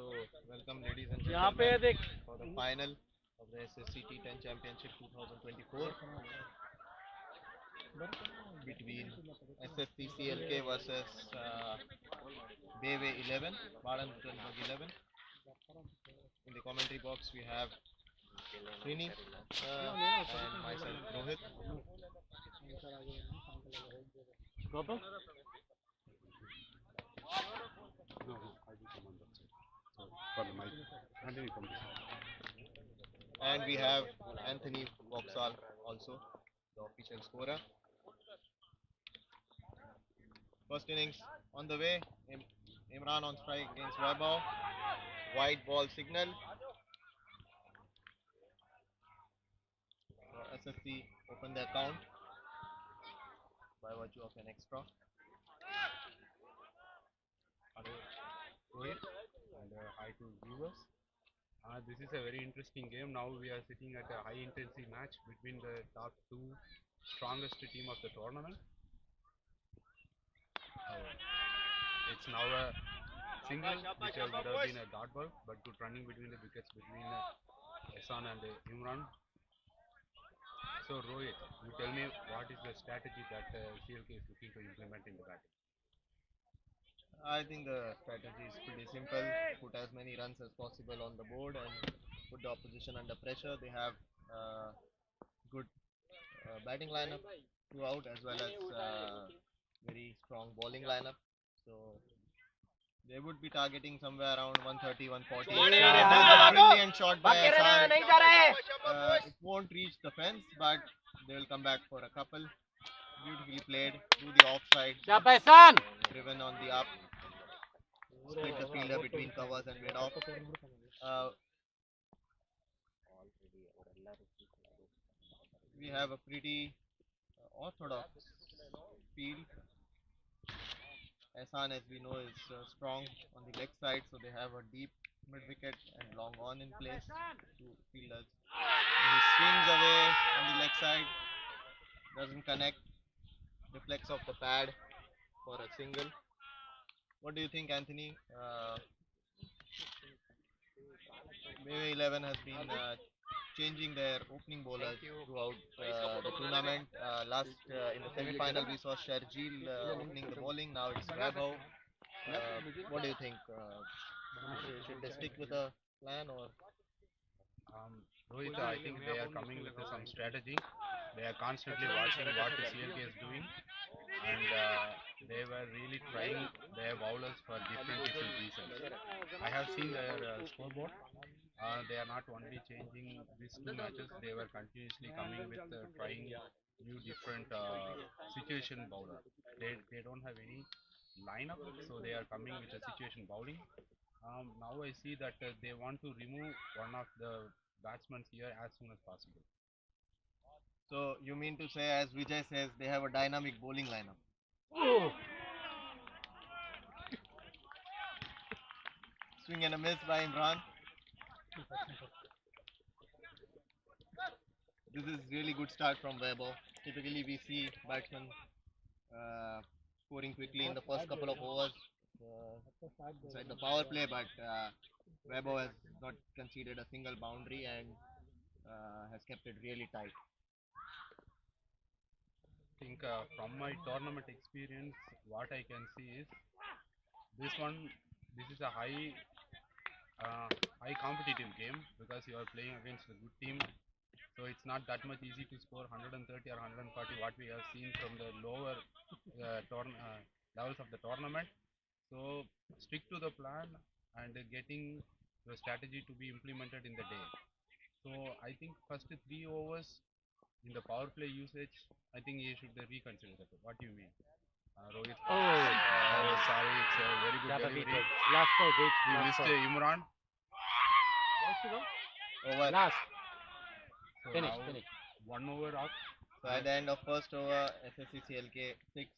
So, welcome ladies and gentlemen for the final of the SSC T10 Championship 2024 between SSC CLK versus BW 11, Baden-Württemberg 11. In the commentary box we have Srini and myself Rohit. And we have Anthony Vauxhall also, the official scorer. First innings on the way. Imran on strike against Vaibhav. White ball signal. So SSC open the account by virtue of an extra. Hello, Rohit, and hi to viewers. This is a very interesting game. Now we are sitting at a high intensity match between the top two strongest team of the tournament. It's now a single which would have been a dot ball, but good running between the wickets between Ehsan and Imran. So Rohit, you tell me what is the strategy that CLK is looking to implement in the batting? I think the strategy is pretty simple. Put as many runs as possible on the board and put the opposition under pressure. They have good batting lineup throughout as well as very strong bowling lineup. So they would be targeting somewhere around 130, 140. A brilliant shot by Ehsan. It won't reach the fence, but they will come back for a couple. Beautifully played through the offside. Driven on the up. Split the fielder between covers and mid off. We have a pretty orthodox field. Ehsan, as we know, is strong on the leg side, so they have a deep mid wicket and long on in place. Two fielders. He swings away on the leg side, doesn't connect, deflects off the pad for a single. What do you think, Anthony? BW 11 has been changing their opening bowlers throughout the tournament. Last in the semi-final we saw Sharjeel opening the bowling. Now it's Vaibhav. What do you think? Should they stick with a plan or? Rohit, I think they are coming with some strategy. They are constantly watching what the CLK is doing, and they were really trying their bowlers for different reasons. I have seen their scoreboard. They are not only changing these two matches, they were continuously coming with trying new different situation bowler. They don't have any lineup, so they are coming with a situation bowling. Now I see that they want to remove one of the batsmen here as soon as possible. So you mean to say, as Vijay says, they have a dynamic bowling lineup? Swing and a miss by Imran. This is really good start from Vaibhav. Typically we see batsmen scoring quickly in the first couple of overs inside the power play, but Vaibhav has not conceded a single boundary and has kept it really tight. I think from my tournament experience, what I can see is this one. This is a high competitive game because you are playing against a good team. So it's not that much easy to score 130 or 140 what we have seen from the lower levels of the tournament. So stick to the plan and getting the strategy to be implemented in the day. So I think first 3 overs in the power play usage, I think you should reconsider that. What do you mean? Rohit. Sorry, it's a very good delivery. We missed Imran. Over. So now 1 over up. So at the end of first over, SSC CLK 6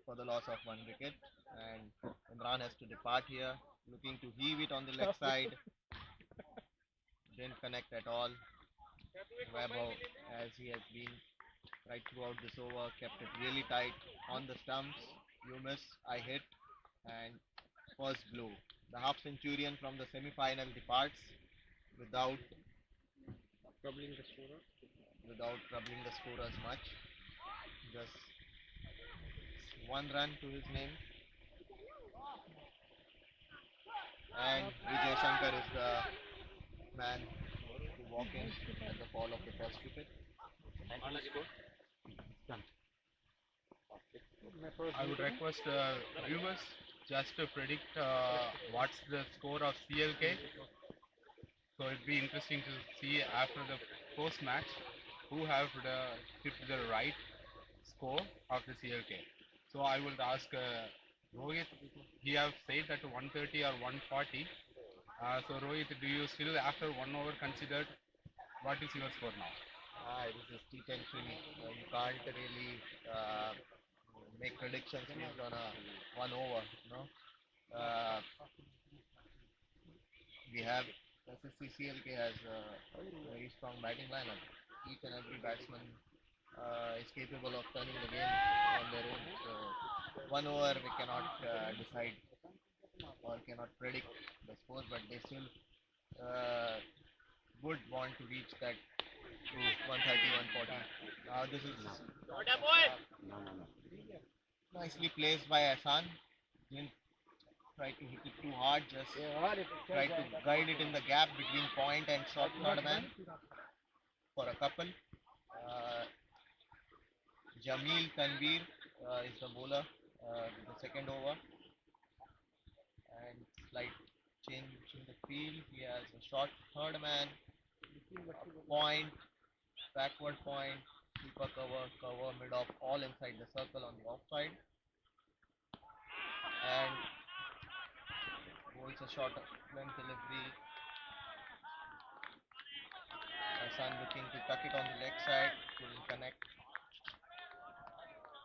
for the loss of 1 wicket, and Imran has to depart here, looking to heave it on the leg side. Didn't connect at all. Vaibhav, as he has been right throughout this over, kept it really tight on the stumps. You miss, I hit, and first blow The half centurion from the semi-final departs without troubling the scorers much. Just one run to his name. And Vijay Shankar is the man to walk in at the fall of the first wicket. I would request viewers just to predict what's the score of CLK. So it'd be interesting to see after the post match who have tipped the right score of the CLK. So I would ask Rohit. He have said that 130 or 140. So Rohit, do you still after 1 over considered what is your score now? This is T10 Srini. You can't really make predictions based on a 1 over. No. We have SSC CLK has a very strong batting lineup. Each and every batsman is capable of turning the game on their own. So 1 over we cannot decide or cannot predict the score, but they still would want to reach that 130, 140. This is nicely placed by Ahsan. Didn't try to hit it too hard, just try to guide it in the gap between point and short third man for a couple. Jamil Tanveer is the bowler, the second over, and slight change in the field. He has a short third man, a point, backward point, keeper cover, mid off, all inside the circle on the offside, and bowls a short length delivery. Hassan looking to tuck it on the leg side, couldn't connect.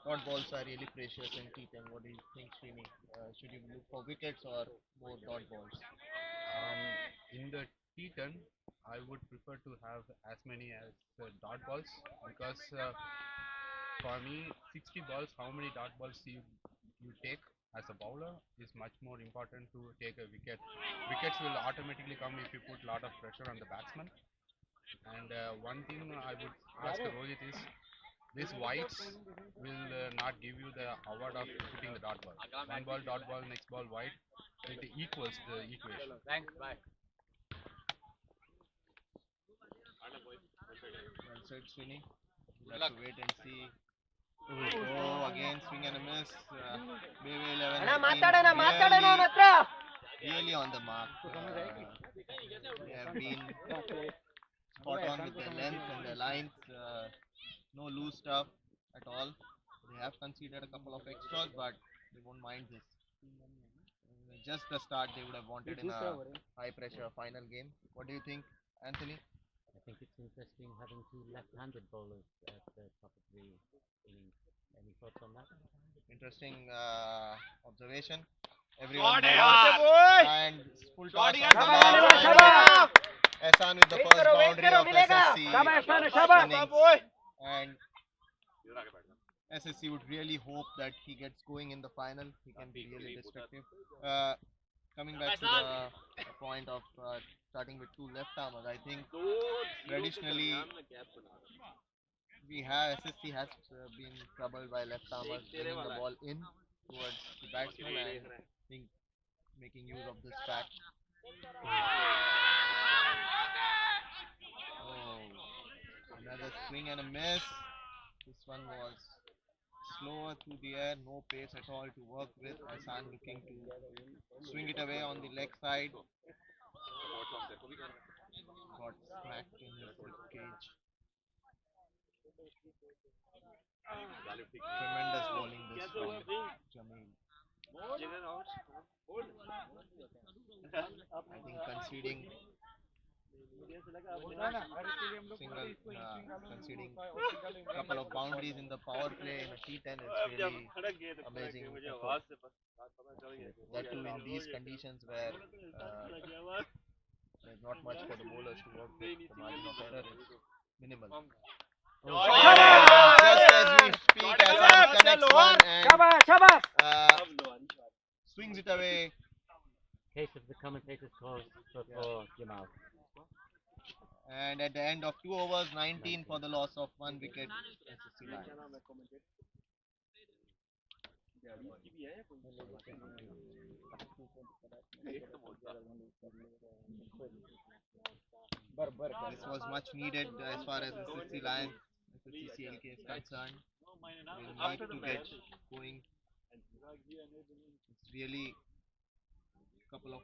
Dot balls are really precious in T10. What do you think, Srini? Should you look for wickets or more dot balls? In the T10, I would prefer to have as many as dot balls because for me, 60 balls, how many dot balls you take as a bowler is much more important to take a wicket. Wickets will automatically come if you put a lot of pressure on the batsman. And one thing I would ask Rohit is these whites will not give you the award of putting the dot ball. One ball, dot ball, next ball, white. It equals the equation. Thanks, bye. Well said, Srini. We'll have to wait and see. Oh, again swing and a miss. Bebe 11 really on the mark. They have been spot on with their length and their lines. No loose stuff at all. They have conceded a couple of extras, but they won't mind this. Just the start they would have wanted in a high pressure final game. What do you think, Anthony? I think it's interesting having two left-handed bowlers at the top of the innings. Any thoughts on that? Interesting observation. Everyone and full toss on the line. Ehsan with the first boundary of SSC innings. And SSC would really hope that he gets going in the final. He can be really destructive. Coming back to the point of starting with two left armers, I think traditionally SSC has been troubled by left armers bringing the ball in towards the batsman, and I think making use of this fact. Oh, another swing and a miss. This one was slower through the air, no pace at all to work with. Hassan looking to swing it away on the leg side. Got smacked in his rib cage. Tremendous bowling this from Jamil. I think conceding conceding a couple of boundaries in the power play in a T10 is really amazing effort. That too in these conditions where there's not much for the bowlers to work with. The margin of error is minimal. Just as we speak, Hassan connects one and swings it away case of the commentator's calls for Jamal. And at the end of 2 overs, 19 for the loss of 1 wicket. SSC Lions. This was much needed as far as SSC Lions, SSC CLK is concerned. We'll need to get going. It's really couple of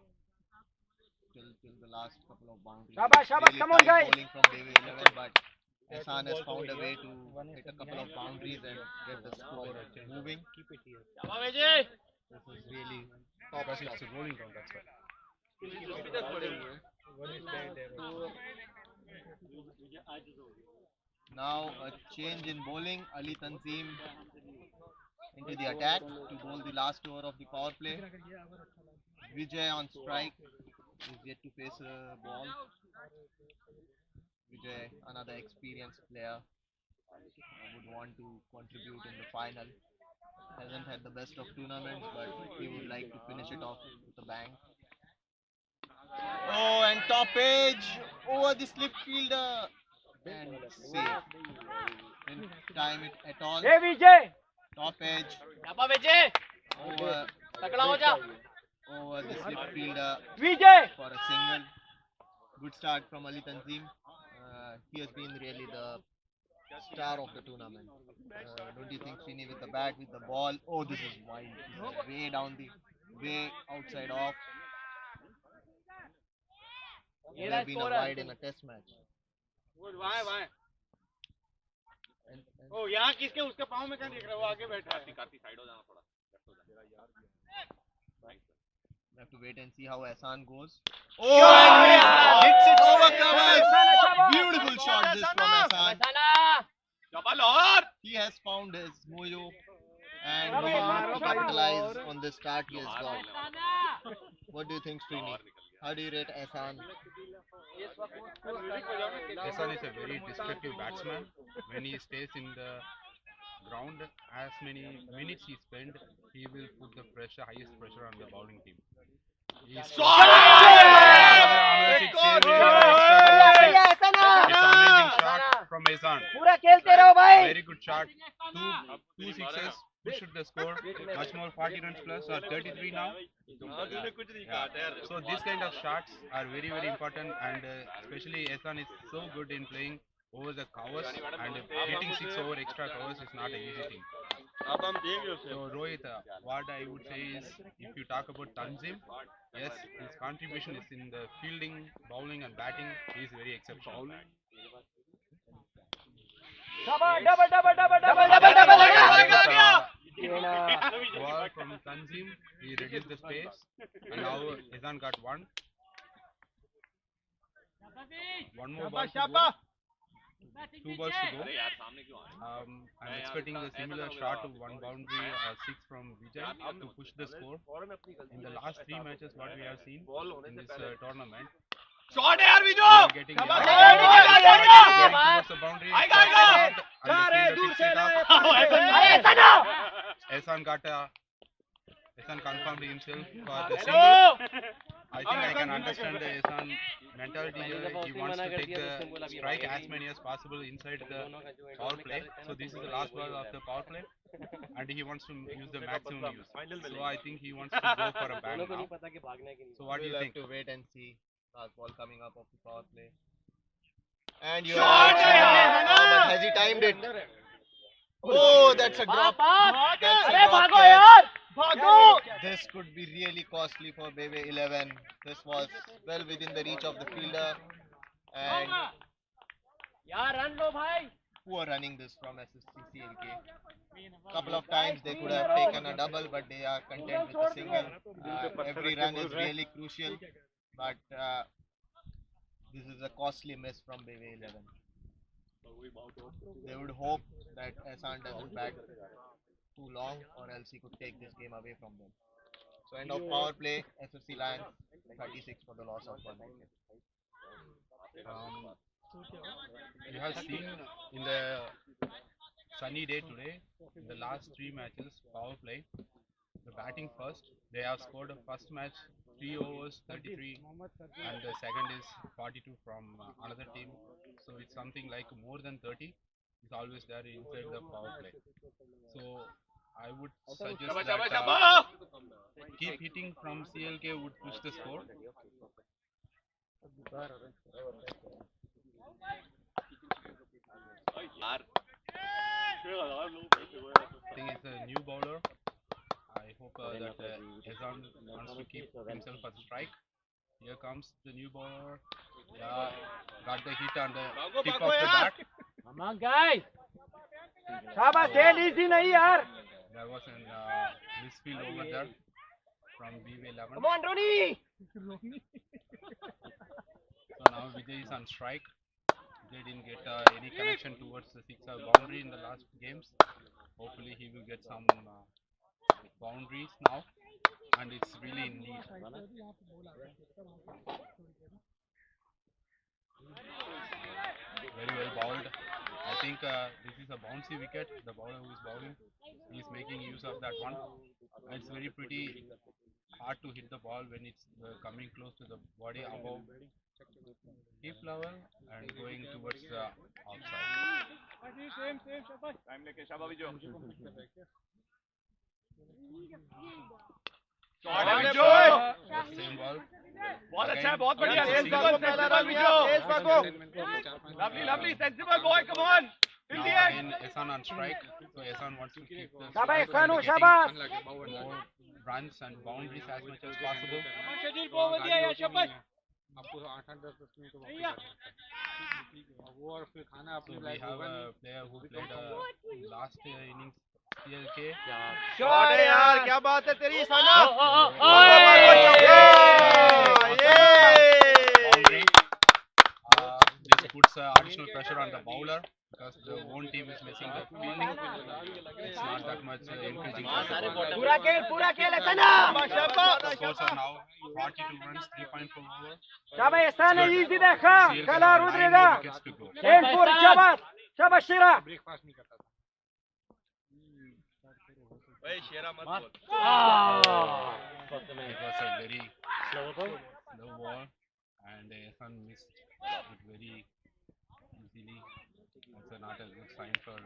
till the last couple of boundaries. Really come on, guys. bowling from Devi 11, but Ehsan has found a way to hit a couple of boundaries and get the score moving. This is really top Because stuff. it's a rolling down, that's why. Now a change in bowling. Ali Tanzim into the attack to bowl the last over of the power play. Vijay on strike is yet to face a ball. Vijay, another experienced player, would want to contribute in the final. Hasn't had the best of tournaments, but he would like to finish it off with a bang. Oh, and top edge over the slip fielder and safe. Didn't time it at all. Hey, Vijay. Top edge over over the slip fielder Vijay. for a single. Good start from Ali Tanzim. He has been really the star of the tournament. Don't you think, Srini, with the bat, with the ball? Oh, this is wide. This is way down the way outside off. Would have been a wide in a test match. ओ यहाँ किसके उसके पाँव में क्या दिख रहा है वो आगे बैठा है साइड हो जाना थोड़ा We have to wait and see how Ehsan goes. Oh, and he hits it over covers. Beautiful shot this from Ehsan. He has found his mojo and he will capitalize on the start he has got. What do you think, Srini? How do you rate Ehsan? Ehsan is a very destructive batsman. When he stays in the ground, as many minutes he spends, he will put the highest pressure on the bowling team. It's amazing shot from Ehsan. पूरा खेलते रहो भाई Very good shot. Two sixes. Pushed the score much more, 40 runs plus or 33 now. Yeah. So these kind of shots are very important, and especially Ehsan is so good in playing over the covers, and getting 6 over extra covers is not an easy thing. So Rohit, what I would say is, if you talk about Tanzim, yes, his contribution is in the fielding, bowling and batting. He is very exceptional. Ball from Tanzim, he reduced the space, and now Ehsan got one. One more ball to go. 2 balls to go. I'm expecting a similar shot of one boundary, 6 from Vijay to push the score. In the last 3 matches, what we have seen in this tournament, shot है यार विजो getting towards the boundary. Ehsan confirmed himself for the single. I think I can understand the Ehsan mentality here. He wants to take the strike as many as possible inside the power play. So this is the last ball of the power play, and he wants to use the maximum use. So I think he wants to go for a bang now. So what do you think? To wait and see. Last ball coming up of the power play. And you are right. But has he timed it? Oh, that's a drop. That's a drop catch. This could be really costly for Bebe 11. This was well within the reach of the fielder. And poor running this from SSC CLK. Couple of times they could have taken a double, but they are content with a single. Every run is really crucial, but this is a costly miss from Bebe 11. They would hope that Ehsan doesn't bat too long, or else he could take this game away from them. So end of power play, SSC Lions 36 for the loss of 1 wicket. You have seen in the sunny day today, in the last 3 matches, power play, the batting first, they have scored a first match 3 overs 33, and the second is 42 from another team. So it's something like more than 30 is always there inside the power play. So I would suggest that keep hitting from CLK would push the score. I think it's a new bowler. I hope that Ezan wants to keep himself a strike. Here comes the new bowler. Yeah, got the hit on the tip of the bat. Come on, guys! शाबाश खेल easy नहीं यार. There was an misfield over there from BW11. Come on, Ronnie. So now Vijay is on strike. They didn't get any connection towards the sixer boundary in the last games. Hopefully he will get some boundaries now, and it's really in need. Very well bowled. I think this is a bouncy wicket. The bowler who is bowling is making use of that one. It's very pretty hard to hit the ball when it's coming close to the body above hip level and going towards the outside. Same ball. बहुत अच्छा है, Again, बहुत बढ़िया. it's a Tej single. भागो, पहला run लिया. तेज भागो. Lovely, sensible boy. Come on. Now again Ehsan on strike. So Ehsan wants to keep the शाबाश strike and खानो, getting शाबाश. more runs and boundaries as much as possible. Schedule बहुत बढ़िया है, शाबाश. आपको 8-10 मिनट तो वापस जाना है। वो और फिर खाना So अपनी we लाइफ have होगा नहीं। a player who played last innings CLK. Shot है यार, क्या बात है तेरी साना. Boundary. This puts additional pressure on the bowler because the own team is missing the fielding. It's not that much encouraging for the bowler. पूरा खेल है साना. The scores are now 42 runs, 3.4 overs. शाबाश साना, इजी देखा. CLK कला have 9 रुद्रेगा. more wickets to go. Khelpur, शाबाश. शाबाश शिरा. Breakfast नहीं करता था। भाई शेरा मत बोल. It was a very slow ball and Ehsan missed it very easily. That's not a good sign for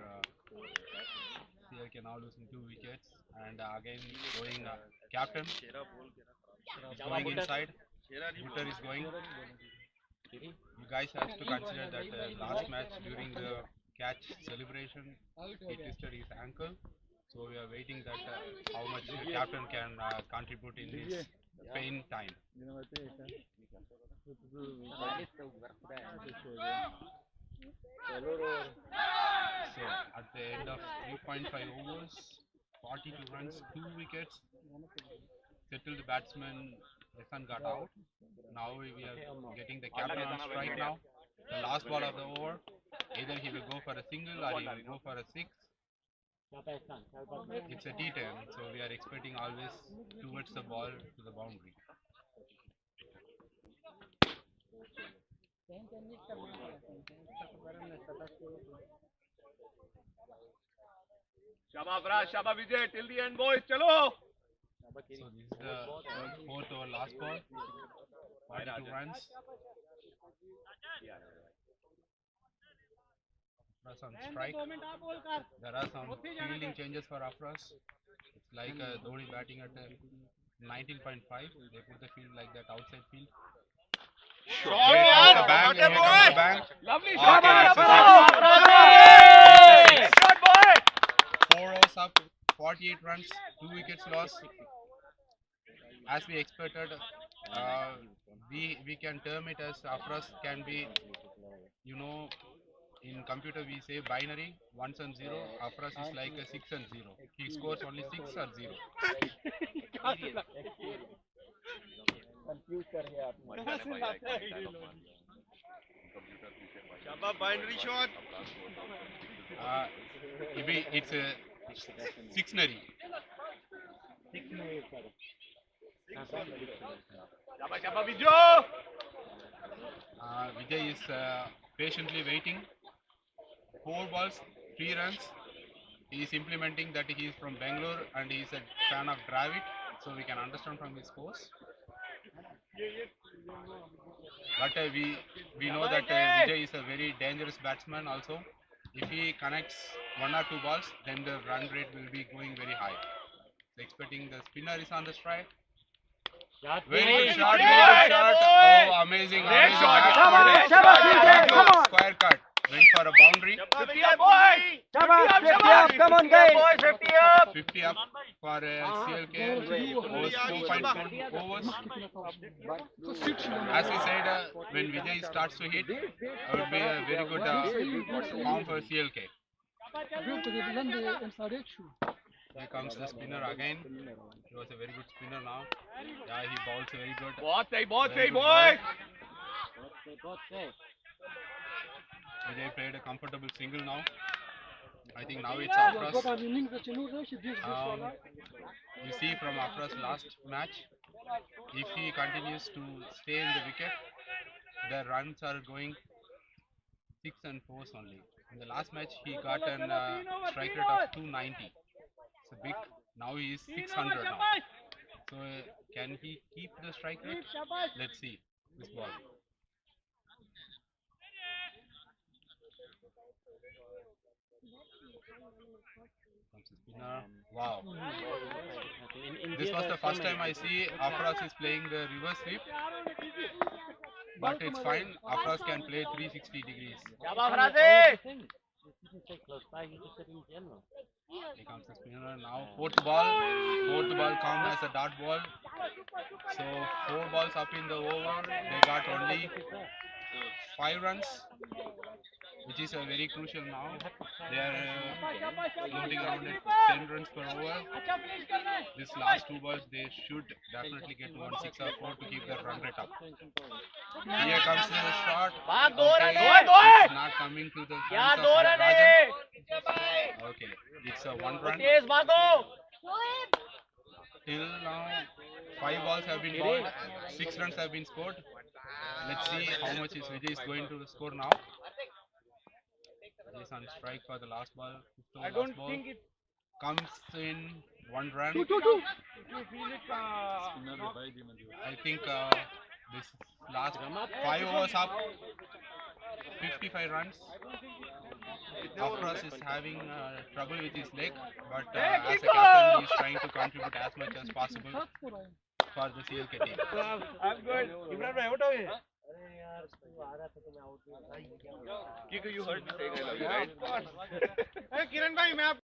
CLK now losing 2 wickets and again going captain is going inside. Butter is going. You guys have to consider that last match during the catch celebration he twisted his ankle. So we are waiting that how much the captain can contribute in this pain time. So at the end of 3.5 overs, 42 runs, 2 wickets, settled batsman Ehsan got out. Now we are getting the captain on strike now. The last ball of the over, either he will go for a single or he will go for a 6. It's a T10, so we are expecting always towards the ball to the boundary. शाबाश राज, शाबाश विजय. Till the end, boys. चलो. So this is the fourth over last ball, 42 runs. Afras on strike. There are some fielding changes for Afras. It's like Dhoni batting at 19.5. They put the field like that outside field. Shot Here comes the yaar. bang. Here comes the bang. Lovely Okay, shot. it's a Lovely shot, boy. 4 overs up, 48 runs, 2 wickets lost. As we expected, we can term it as Afras can be, you know, in computer we say binary, 1s and 0. Afras is like a 6 and 0. He scores only 6 or 0. शाबाश binary shot. It's a sixnary. शाबाश शाबाश विजय. Vijay is patiently waiting. 4 balls, 3 runs. He is implementing that he is from Bangalore and he is a fan of Dravid, so we can understand from his scores. But we know that Vijay is a very dangerous batsman also. If he connects one or two balls, then the run rate will be going very high. So expecting the spinner is on the strike. Very good shot, very good shot. Oh, amazing, amazing. Square cut. Went for a boundary. 50 up, boys! 50 up, come on, guys. 50 up! 50 up for CLK. Overs 4.4 overs. As we said, when Vijay starts to hit, it would be a very good form for CLK. Here comes the spinner again. He was a very good spinner now. Yeah, he bowls very good. बहुत सही, Very good boys! ball. Vijay played a comfortable single now. I think now it's Afra's. You see from Afra's last match, if he continues to stay in the wicket, the runs are going 6 and 4s only. In the last match, he got a strike rate of 290. It's a big. Now he is 600 now. So can he keep the strike rate? Let's see this ball. Spinner. Wow. This was the first time I see Afras is playing the reverse sweep. But it's fine. Afras can play 360 degrees. Here comes the spinner now. Fourth ball. Fourth ball come as a dot ball. So 4 balls up in the over. They got only 5 runs, which is very crucial now. They are loading around at 10 runs per over. This last 2 balls, they should definitely get 1 6 or 4 to keep their run rate up. Here comes the shot. Okay, it's not coming to the hands of Rajan. Okay, it's a 1 run. Till now, 5 balls have been bowled, 6 runs have been scored. Let's see how much is Vijay is going to score now. Vijay is on strike for the last ball. I don't think it comes in 1 run. if you feel it, I think this last 5 overs up, 55 runs. Afras is having trouble with his leg, but as a captain, he is trying to contribute as much as possible for the CLK team. I'm good. Imran bhai, out of here. Kiko, you heard me saying I love you, right? Hey, Kiran bhai, मैं आप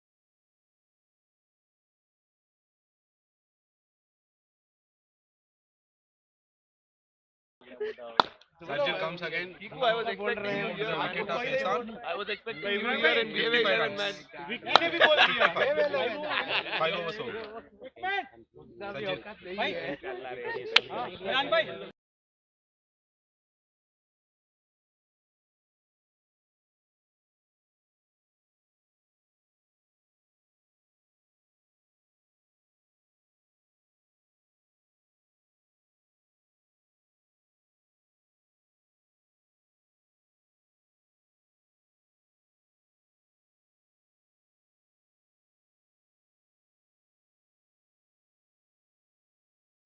Sajid comes again. Kiko, I was expecting you The here. wicket of Ehsan. I was expecting you here in 55 runs. Vicky ने भी बोल दिया. 5 overs over. Sajid. Imran bhai.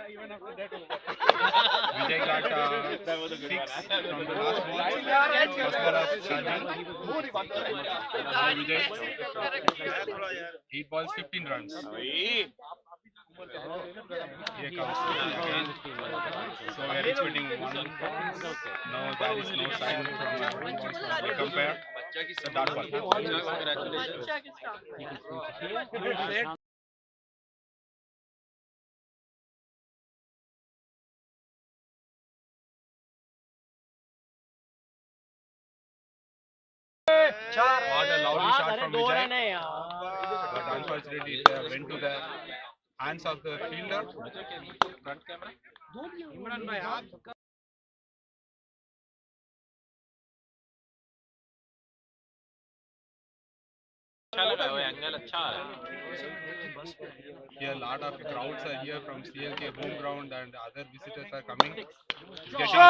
Vijay got 6 from the last ball. First ball of Sajid. Now Vijay. 8 balls, 15 runs. Here comes again. So we are expecting 1. No, there is no sign from the compare. It's a dot ball. What a lovely shot from Vijay. But unfortunately, it went to the hands of the fielder. Here, a lot of crowds are here from CLK home ground, and other visitors are coming. It's getting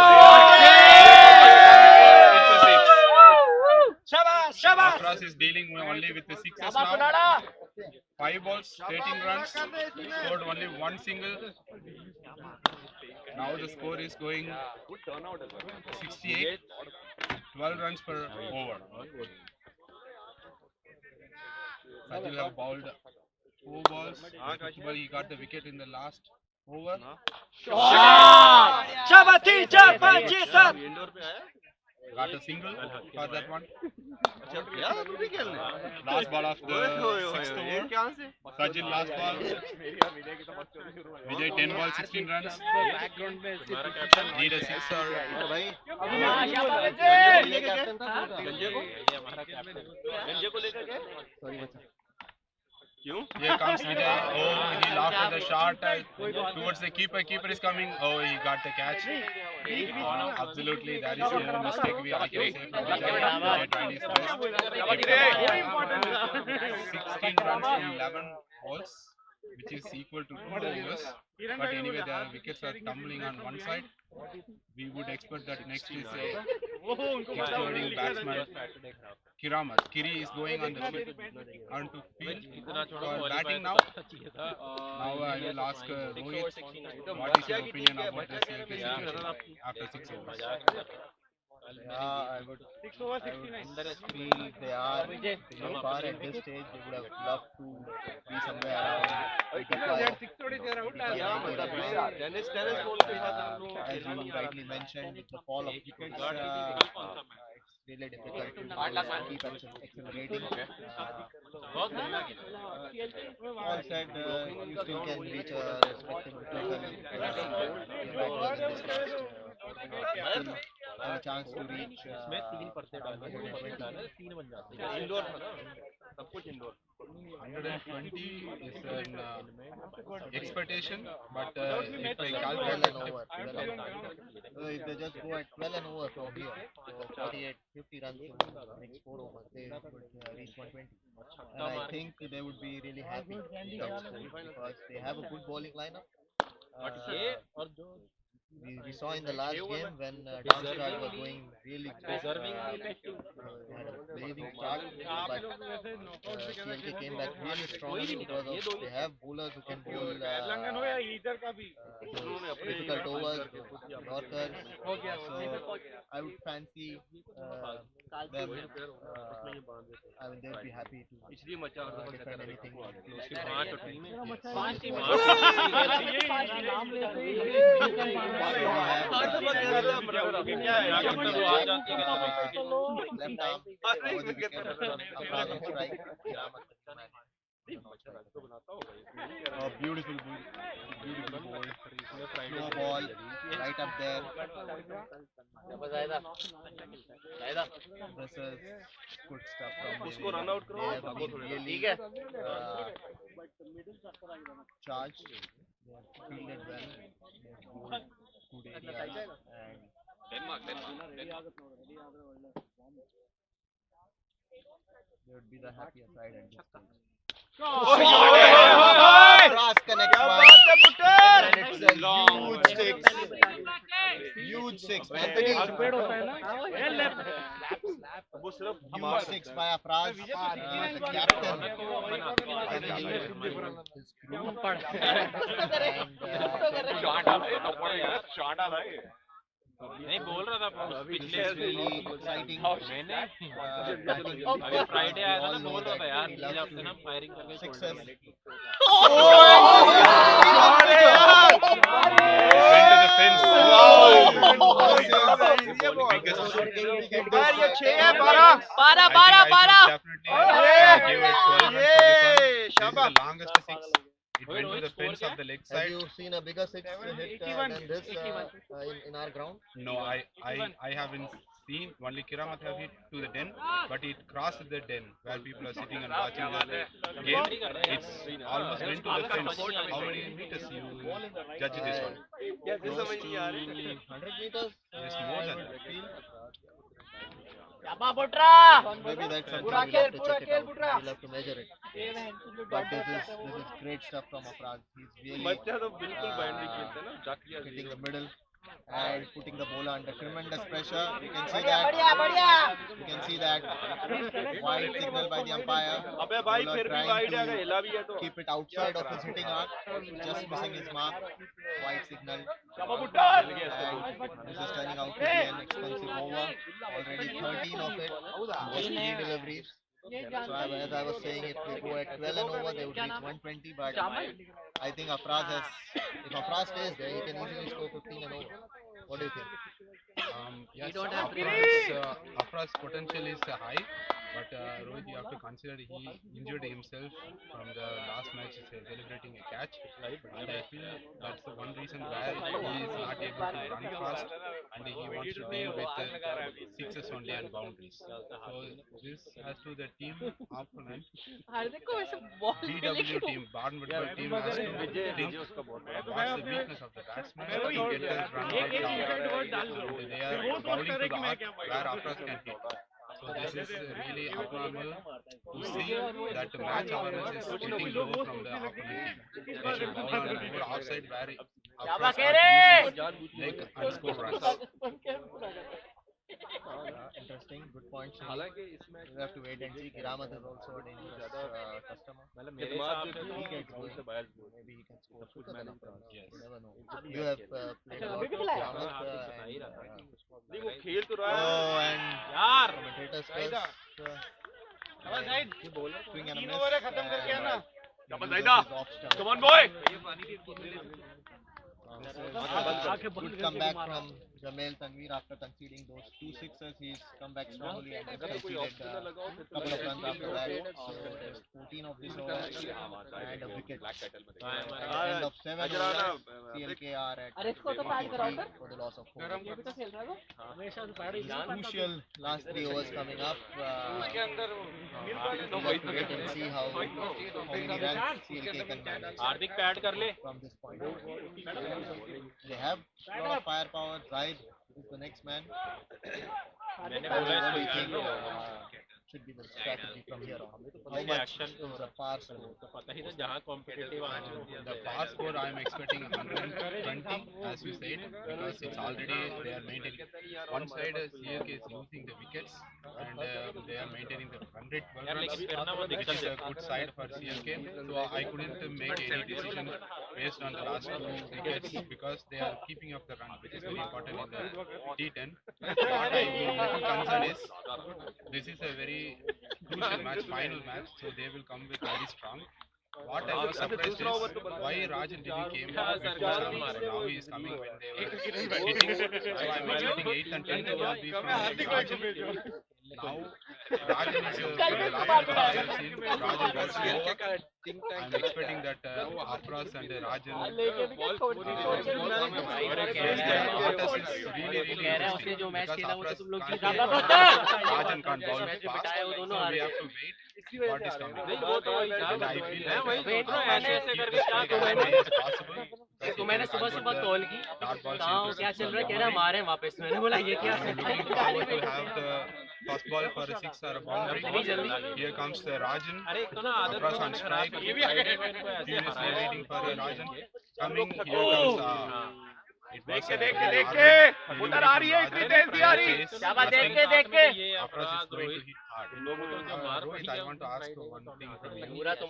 it's a 6. Afras is dealing only with the 6s now. 5 balls, 13 runs, scored only 1 single. Now the score is going 68, 12 runs per over. Sajil have bowled 4 balls. He got the wicket in the last over. Got a single for that one. Last ball of the 6th over. Sajil last ball. Vijay 10 balls, 16 runs. Need a 6 or here comes Vijay. Oh, he laughed at the shot towards the keeper. Keeper is coming. Oh, he got the catch. Absolutely, that is no mistake. I can say from Vijay. Vijay tried his best. 16 runs from 11 balls, which is equal to 2 overs. But anyway, the wickets are tumbling on one side. We would expect that next is exploding batsman Kiramat. Kiri is going on the field onto field for batting now. Now I will ask Rohit, what is your opinion about the CLK situation after 6 overs? I would feel they are below par at this stage. They would have loved to be somewhere around 85. As you rightly mentioned, it's the fall of wickets. It's really difficult to keep accelerating. All said, you still can reach a respectable total. Still have a chance to reach around 120. 120 is an expectation, but if I 12 calculate and over. 12 and over. So if they just go at 12 and over from here, so 48, 50 runs in the next 4 overs, they would reach 120. And I think they would be really happy with that score because they have a good bowling lineup. We saw in the last game when Darmstadt were going really good. They had a blazing start, but CLK came back really strongly because they have bowlers who can bowl those difficult overs, those Yorkers. So I would fancy them. I mean, they would be happy to defend anything close to left arm over the wicket. Afraz on strike. Beautiful ball. Slow ball, right up there. This is good stuff from Devi. They have been really charged. They have fielded well. They have bowled good areas and they would be the happier side at this stage. Frost connects one. And it's a huge six. Huge six. Anthony. Huge six by Afraz. The captain. Running his group. नहीं बोल रहा था पिछले really exciting. अभी Friday आया था ना बोल रहा था यार पिछले हफ्ते ना फायरिंग करके छोड़ दिया It went to the fence of the leg side. Have you seen a bigger six hit than this in our ground? No, I haven't seen. Only Kiramat have hit to the den, but it crossed the den where people are sitting and watching the game. It's almost went to the fence. How many meters you judge this one? Close to 100 meters. Just more than that. Maybe that's something we'll have to check it out. We'll have to measure it. But this is great stuff from Afraz. He's really hitting the middle and putting the bowler under tremendous pressure. You can see that. You can see that. Wide signal by the umpire. Bowler trying to keep it outside of his hitting arc. Just missing his mark. Wide signal. This is turning out to be an expensive over. Already 13 of it, just 3 deliveries. So as I was saying, if they go at 12 and over, they would reach 120. But I think if Afraz stays there, he can easily score 15 and over. What do you think? Yes, don't have Afra's potential is high, but Rohit, you have to consider he injured himself from the last match celebrating a catch, and I feel that's the one reason where he is not able to run fast, and he wants to deal with sixes only and boundaries. So this has to the team opponent BW team, Barnwood team has to think what's the weakness of the batsman to get the run out down. And they are bowling to the arc where Afras can hit. So this is really abnormal to see that the match awareness is sitting low from the opponent team. They should bowl on more offside where Afras can use his leg and score runs. Interesting, good point, Shani. We'll have to wait and see. Kiramat is also a dangerous customer. If he gets going, maybe he can score quicker than Afraz. Yes. You never know. You have played a lot with Kiramat and commentators first. Swing and a miss. Come on, boy! This is a good comeback from Jamil Tanveer after conceding those 2 sixes. He's come back strongly and just conceded a couple of runs after that. So just 14 of this over and a wicket. At the end of 7 overs, CLK are at 53 for the loss of 4 wickets. Crucial last 3 overs coming up. We'll have to wait and see how many runs CLK can manage from this point on. They have a lot of firepower. Zaid is the next man. What do you think should be the strategy from here on? How much is a par score? The par score I am expecting 120 as you said, because it's already they are maintaining one side CLK is losing the wickets and they are maintaining the 112 runs, which is a good side for CLK. So I couldn't make any decision based on the last 2 wickets because they are keeping up the run, which is very important in the T10. What I will little concerned is this is a very crucial match, final match, so they will come with very strong. What I was surprised is why Rajan didn't came before 7 over. Now he is coming when they were hitting. So I'm expecting 8th and 10th over will be from Rajan. Now Rajan is for the last 2 years in Rajan was slower. I'm expecting that Afras and Rajan Artas is really interesting because Afras can't Rajan can't bowl fast, so we have to wait what is coming. And I feel like Afras should keep the strike as high as possible because he can convert the dot balls into six or boundary. I'm looking forward to have the first ball for a 6 or a boundary. Here comes Rajan. Afras on strike. Furiously waiting for Rajan. Coming. Here comes. It was उधर आ रही है इतनी तेज आ रही Afras is going to hit hard. Rohit, I want to ask you one thing from you. You are the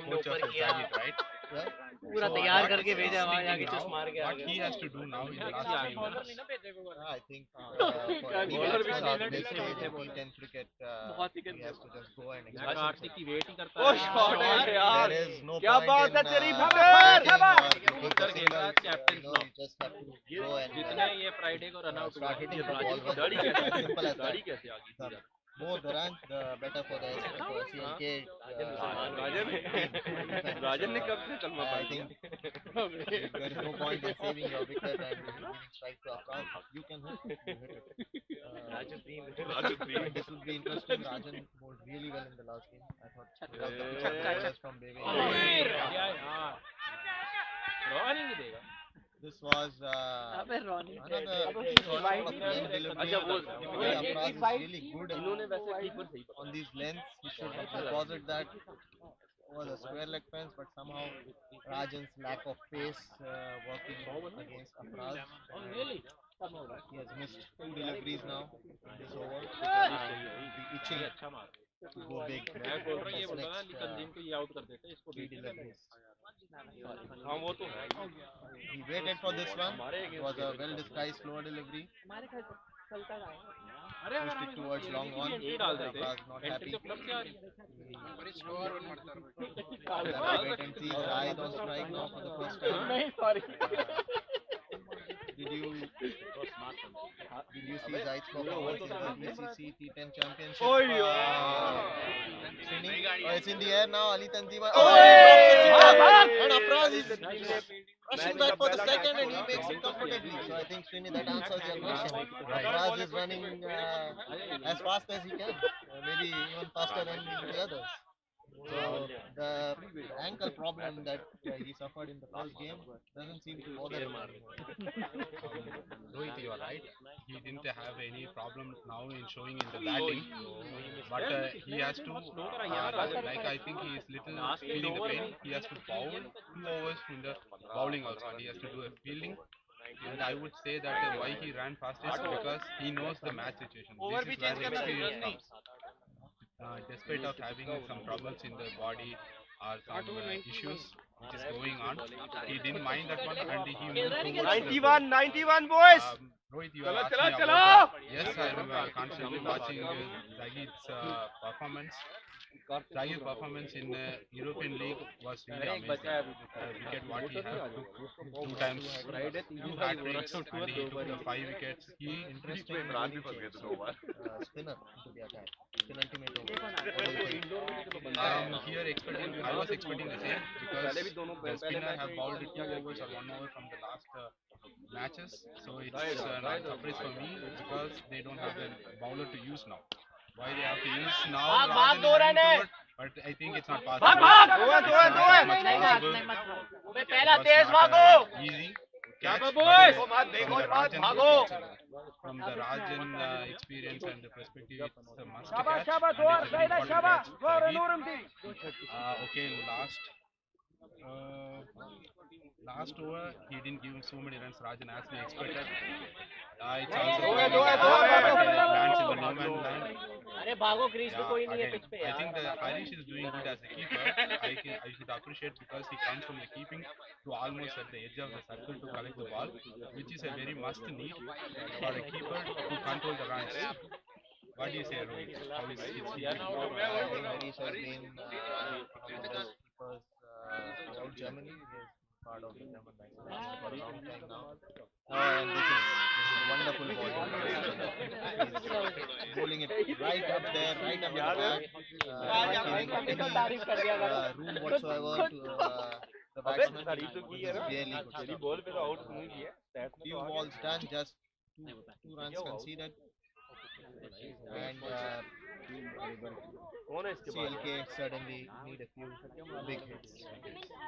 coach of Zahid, right? पूरा तैयार करके भेजा वहां जाके चुस मार के आ What he has to do now in the last 3 minutes? I think for any batsman at this stage in T10 cricket, he has to just go and express himself. There is no point in batting or looking for singles. You just have to go and start hitting the ball. As simple as that. The more the runs, the better for the CLK. राजन ने कब से कलमा I पढ़ लिया? think there is no point in saving your wicket and giving strike to Afraz. You can hit, you hit it. This will be interesting. Rajan bowled really well in the last game. I thought he was the pitcher from Baby. This was another sort of length delivery. Afraz is really good on these lengths. He should deposit that over the square leg fence, but somehow Rajan's lack of pace working against Afraz. He has missed 2 deliveries now in this over. He'll be itching to go big. His next 3 deliveries. हाँ वो तो है He waited for this one. It was a well disguised slower delivery. Pushed it towards long on. Navraz not happy. Wait and see. Zahid on strike now for the first time. Did you see Zahid's performance in the SSC T10 championship? Spinning. Oh, it's in the air now. Ali Tanzima. Oh, and he drops the sitter. And Afraz is rushing back for the second and he makes it comfortably. So I think Srini, that answers your question. Afraz is running as fast as he can. Maybe even faster than the others. So the ankle problem that he suffered in the first game doesn't seem to bother him anymore. Rohit, you are right. He didn't have any problem now in showing in the batting, but he has to, like I think he is little feeling the pain. He has to bowl 2 overs in the bowling also, and he has to do a fielding. And I would say that why he ran fast is because he knows the match situation. This is where the experience comes. Despite of having some troubles in the body or some issues which is going on, he didn't mind that one and he moved towards the goal. 91 boys. Rohit, you have asked me about yes, I'm constantly watching Zagid's performance. Zagid's performance in the European League was really amazing. Wicket what he had took 2 times, 2 hat-tricks, and he took the 5 wickets. He Interesting spinner into the attack. Spin ultimate over. What do you think? here I was expecting the same because the spinner have bowled 2 overs or 1 over from the last matches, so it's not surprise for me because they don't have a bowler to use now. Why they have to use now rather than running toward, but I think it's not possible. It's not easy catch, but from the Rajan experience and the perspective, it's a must catch and it's a very important catch. Okay, last over he didn't give so many runs, Rajan, as we expected. It's also lands in the no man's land. I think the Harish is doing good as a keeper. I should appreciate because he comes from the keeping to almost at the edge of the circle to collect the ball, which is a very must need for a keeper to control the runs. What do you say, Rohit? How is his keeping? I think Harish has been one of the best keepers throughout Germany. He is part of the German national team for a long time now. And this is wonderful bowling. He's bowling it right up there, right up the bat, not giving any room whatsoever to the batsman. Which is really good stuff. Few balls done, just two runs conceded, and CLK suddenly need a few big hits.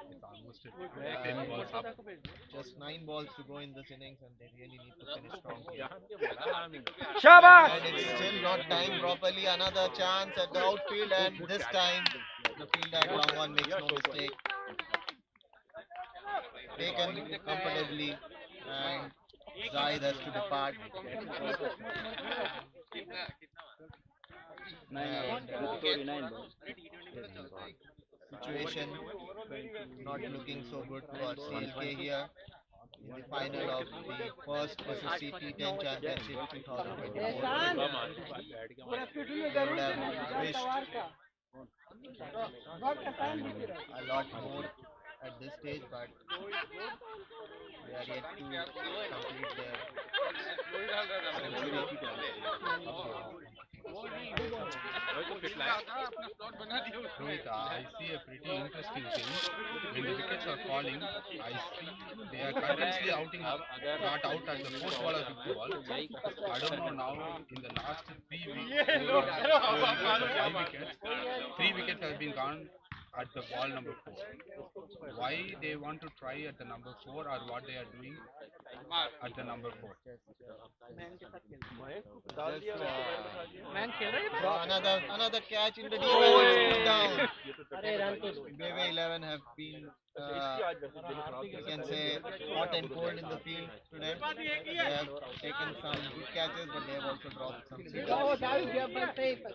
It's almost 10 balls up. Just 9 balls to go in this innings, and they really need to finish strong here. Shabash. And it's still not timed properly. Another chance at the outfield, and this time the fielder at long on makes no mistake. Taken comfortably, and Zahid has to depart. And situation not looking so good for CLK here in the final of the first SSC T10 Championship 2024. They would have wished a lot more at this stage, but they are yet to complete their century. Rohit, I see a pretty interesting thing. When the wickets are falling, I see they are continuously not out at the fourth ball or fifth ball. I don't know now in the last 3 weeks, 4 wickets or 5 wickets, 3 wickets have been gone at the ball number 4. Why they want to try at the number 4 or what they are doing at the number 4? Another catch in the deep end. It's put down. BW 11 have been, you can say, hot and cold in the field today. They have taken some good catches, but they have also dropped some.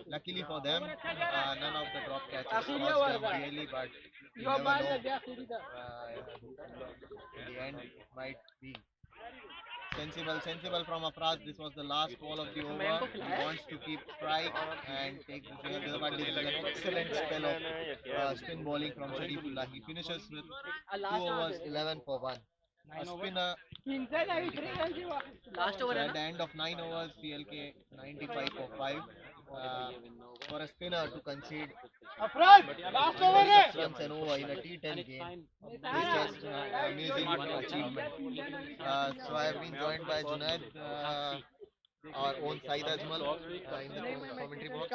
Luckily for them, none of the drop catches cost them really highly, but you never know. In the end, might be sensible from Afraz. This was the last ball of the over. He wants to keep strike and take this winger. But this is an excellent spell of spin bowling from Sharifullah. He finishes with 2 overs, 11 for 1. A spinner. 95. Last So over है at ना? the end of 9 overs, CLK 95 for 5. For a spinner to concede last over है 6 runs and over in a T10 game is just an amazing achievement. So I have been joined by Junaid, our own Saeed Ajmal in the commentary box.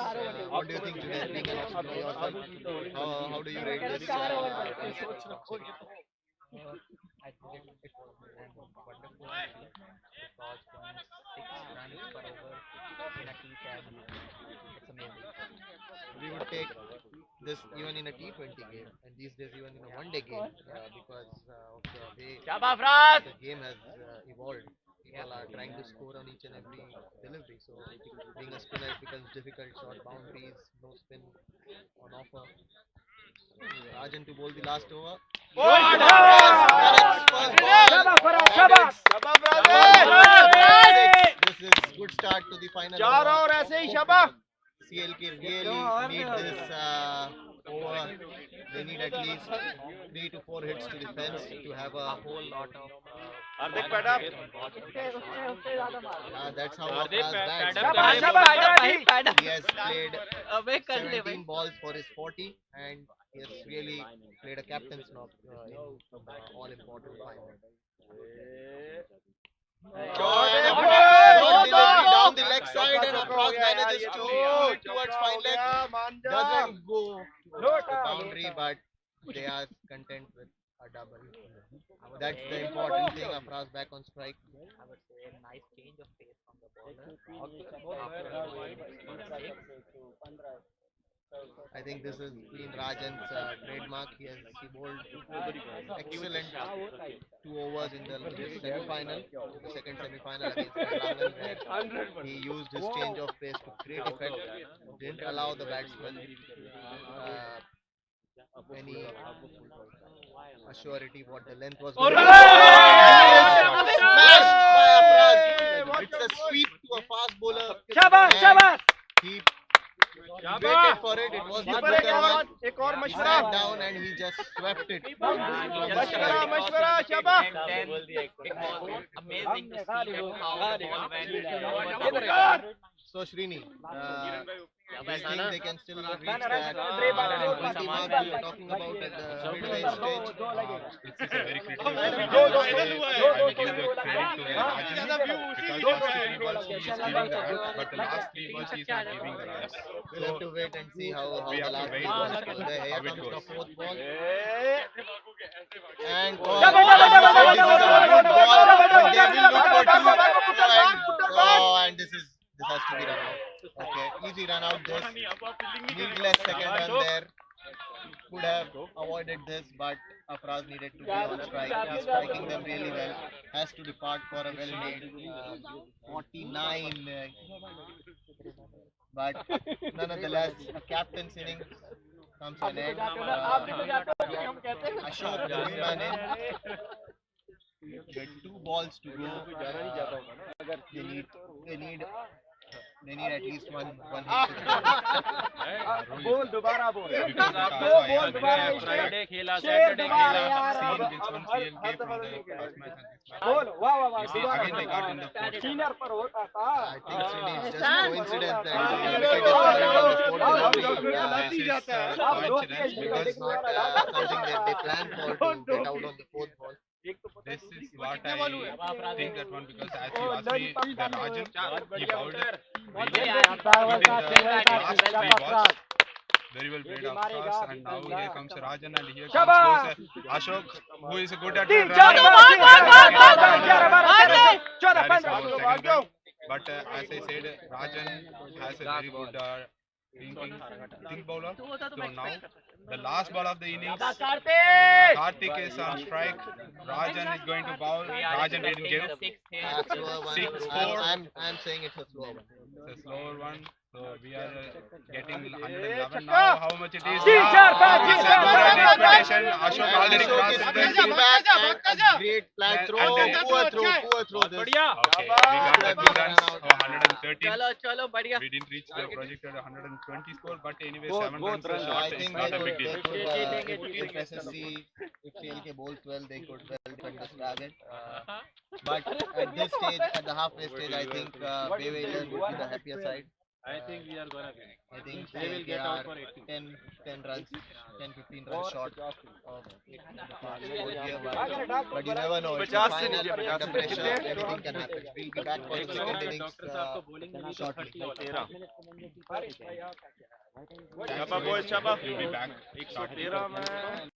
What do you think, Junaid, being an off-spinner yourself? How do you rate this? I think it was wonderful actually because going 6 runs per over in a T10, it's amazing. We would take this even in a T20 game, and these days even in a one-day game, because of the way the game has evolved. People are trying to score on each and every delivery, so being a spinner it becomes difficult. Short boundaries, no spin on offer. Rajan to bowl the last over. This is good start to the final चार over. और ऐसे ही शाबाश CLK really need this over. They need at least 3 to 4 hits to the fence to have a whole lot of. Hardik paid up That's how Afraz bats. He has played अबे कर ले भाई 17 balls for his 40, and he has really played a captain's knock in all important final. Delivery down the leg side, and Afraz manages to pull it towards fine leg. Doesn't go to the boundary, but they are content with a double. That's the important thing. Afraz back on strike. I would say a nice change of pace from the bowler after going for a 6. I think this has been Rajan's trademark. He bowled excellent 2 overs in the semi-final, the second semi-final against Langan, where he used his change of pace to great effect. Didn't allow the batsman any assurity what the length was. Going to be. Smashed by Afraz. It's a sweep to a fast bowler. He waited for it. It was the quicker one. एक और He मशवरा sat down and he just swept it. मशवरा शाबाश It was amazing to see how the ball went. So Srini, do you think they can still reach that 20 mark you were talking about at the mid-range stage? This is a very critical point. I will give the credit to Rajan because first 3 balls he is giving the runs, but the last 3 balls he is not giving the runs. We'll have to wait and see how We the have to last wait three balls and go. see Here how it comes the goes. 4th ball. And this is a good ball, but they will look for 2. And this has to be run out. Okay, easy run out this. Needless second run there. Could have avoided this, but Afraz needed to be on strike. He's striking them really well. Has to depart for a well-made 49. But nonetheless, a captain's innings comes to an end. Ashok, the new man in. Get 2 balls to go. They need at least one hit. बोल दोबारा बोल Saturday खेला seen this one CLK from the first match and this match. बोल वाह वाह वाह You see, again they got in the fourth. Senior पर होता था I think Srini, it's just coincidence that the wicket is coming on the 4th delivery. This is coincidence because It's not something that they plan for to get out on the 4th ball. this is what I think that one because as you asked me, the Rajan, he bowled really good in the last 3 balls. Very well played Afraz, and now here comes Rajan and here comes Ashok, who is good at running. That is our second run. But as I said, Rajan has a very good thinking bowler. So now the last ball of the innings, Karthik is on strike. Rajan is going to bowl. Rajan didn't give. Slower one. 6-4. I'm saying it's a slow one. It's a slower one. So we are getting 111 now. How much it is? Expectation. Ashok already Ashok crossed is the sprinting back and a great flat And- throw. and then- Poor throw this. Okay, we got the 2 runs, so 113. चलो बढ़िया We didn't reach the projected 120 score, but anyway, Both 7 runs is runs. not, I it's think not they a big could, deal. if SSC, if CLK bowls well, they could well defend this target. But at this stage, at the halfway stage, I think Bay would be the happier side. I think we are gonna win. I think They will CLK get out are for 80. 10 runs, 10, 15 runs short of the fast score here. But you never know. It's the final, under pressure, anything can happen. We'll be back for the second innings doctor साहब को बोलेंगे नहीं तो shortly. 30 वाला Thanks, boys. We'll be back. 113 में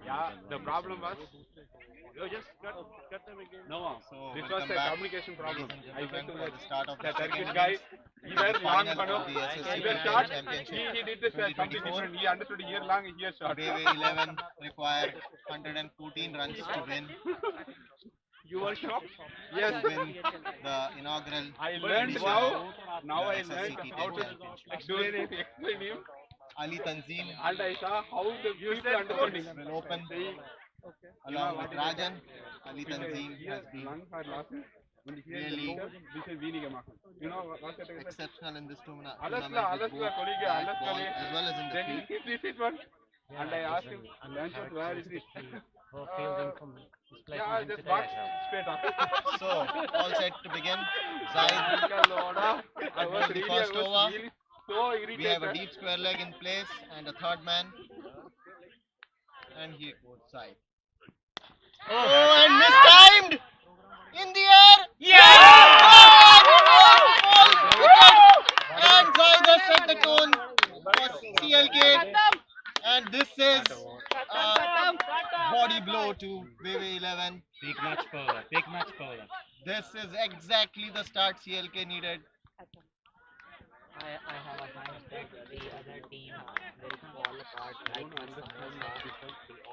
Yeah, the problem was no. So This was welcome a back, communication problem. ladies and I said gentlemen, to for the start of the the second Turkish guy, innings, either the long final pano, of the SSC either T10 short. Championship He did this something 2024. different. He understood year long, here short. BW 11 require 114 runs to win You were shocked? Yes. to win the inaugural I learned edition now. of Now the I SSC learned T10 how to Championship. explain him. Ali Tanzim And I saw how the people understanding. will open See, along with what is Rajan. Ali Because Tanzim here, has been lungs are lost. When you hear the really leader, this is winning a mark. You know what it is? exceptional in this tournament Alaska, with both colleague, bat, Alaska, ball as well as in the then field. he this is one. And I asked him, Lanchot, where is it? Yeah, just watch straight up. So all set to begin. Zaid I was the really, first over. really so irritated. We have a deep square leg in place and a third man. And here goes Zaid. Oh, and mistimed! In the air! And Zaid has set the tone for CLK. And this is a body blow to BW 11. Big match bowler. Big match bowler. This is exactly the start CLK needed. I have a hunch that the other team will fall apart like a samosa.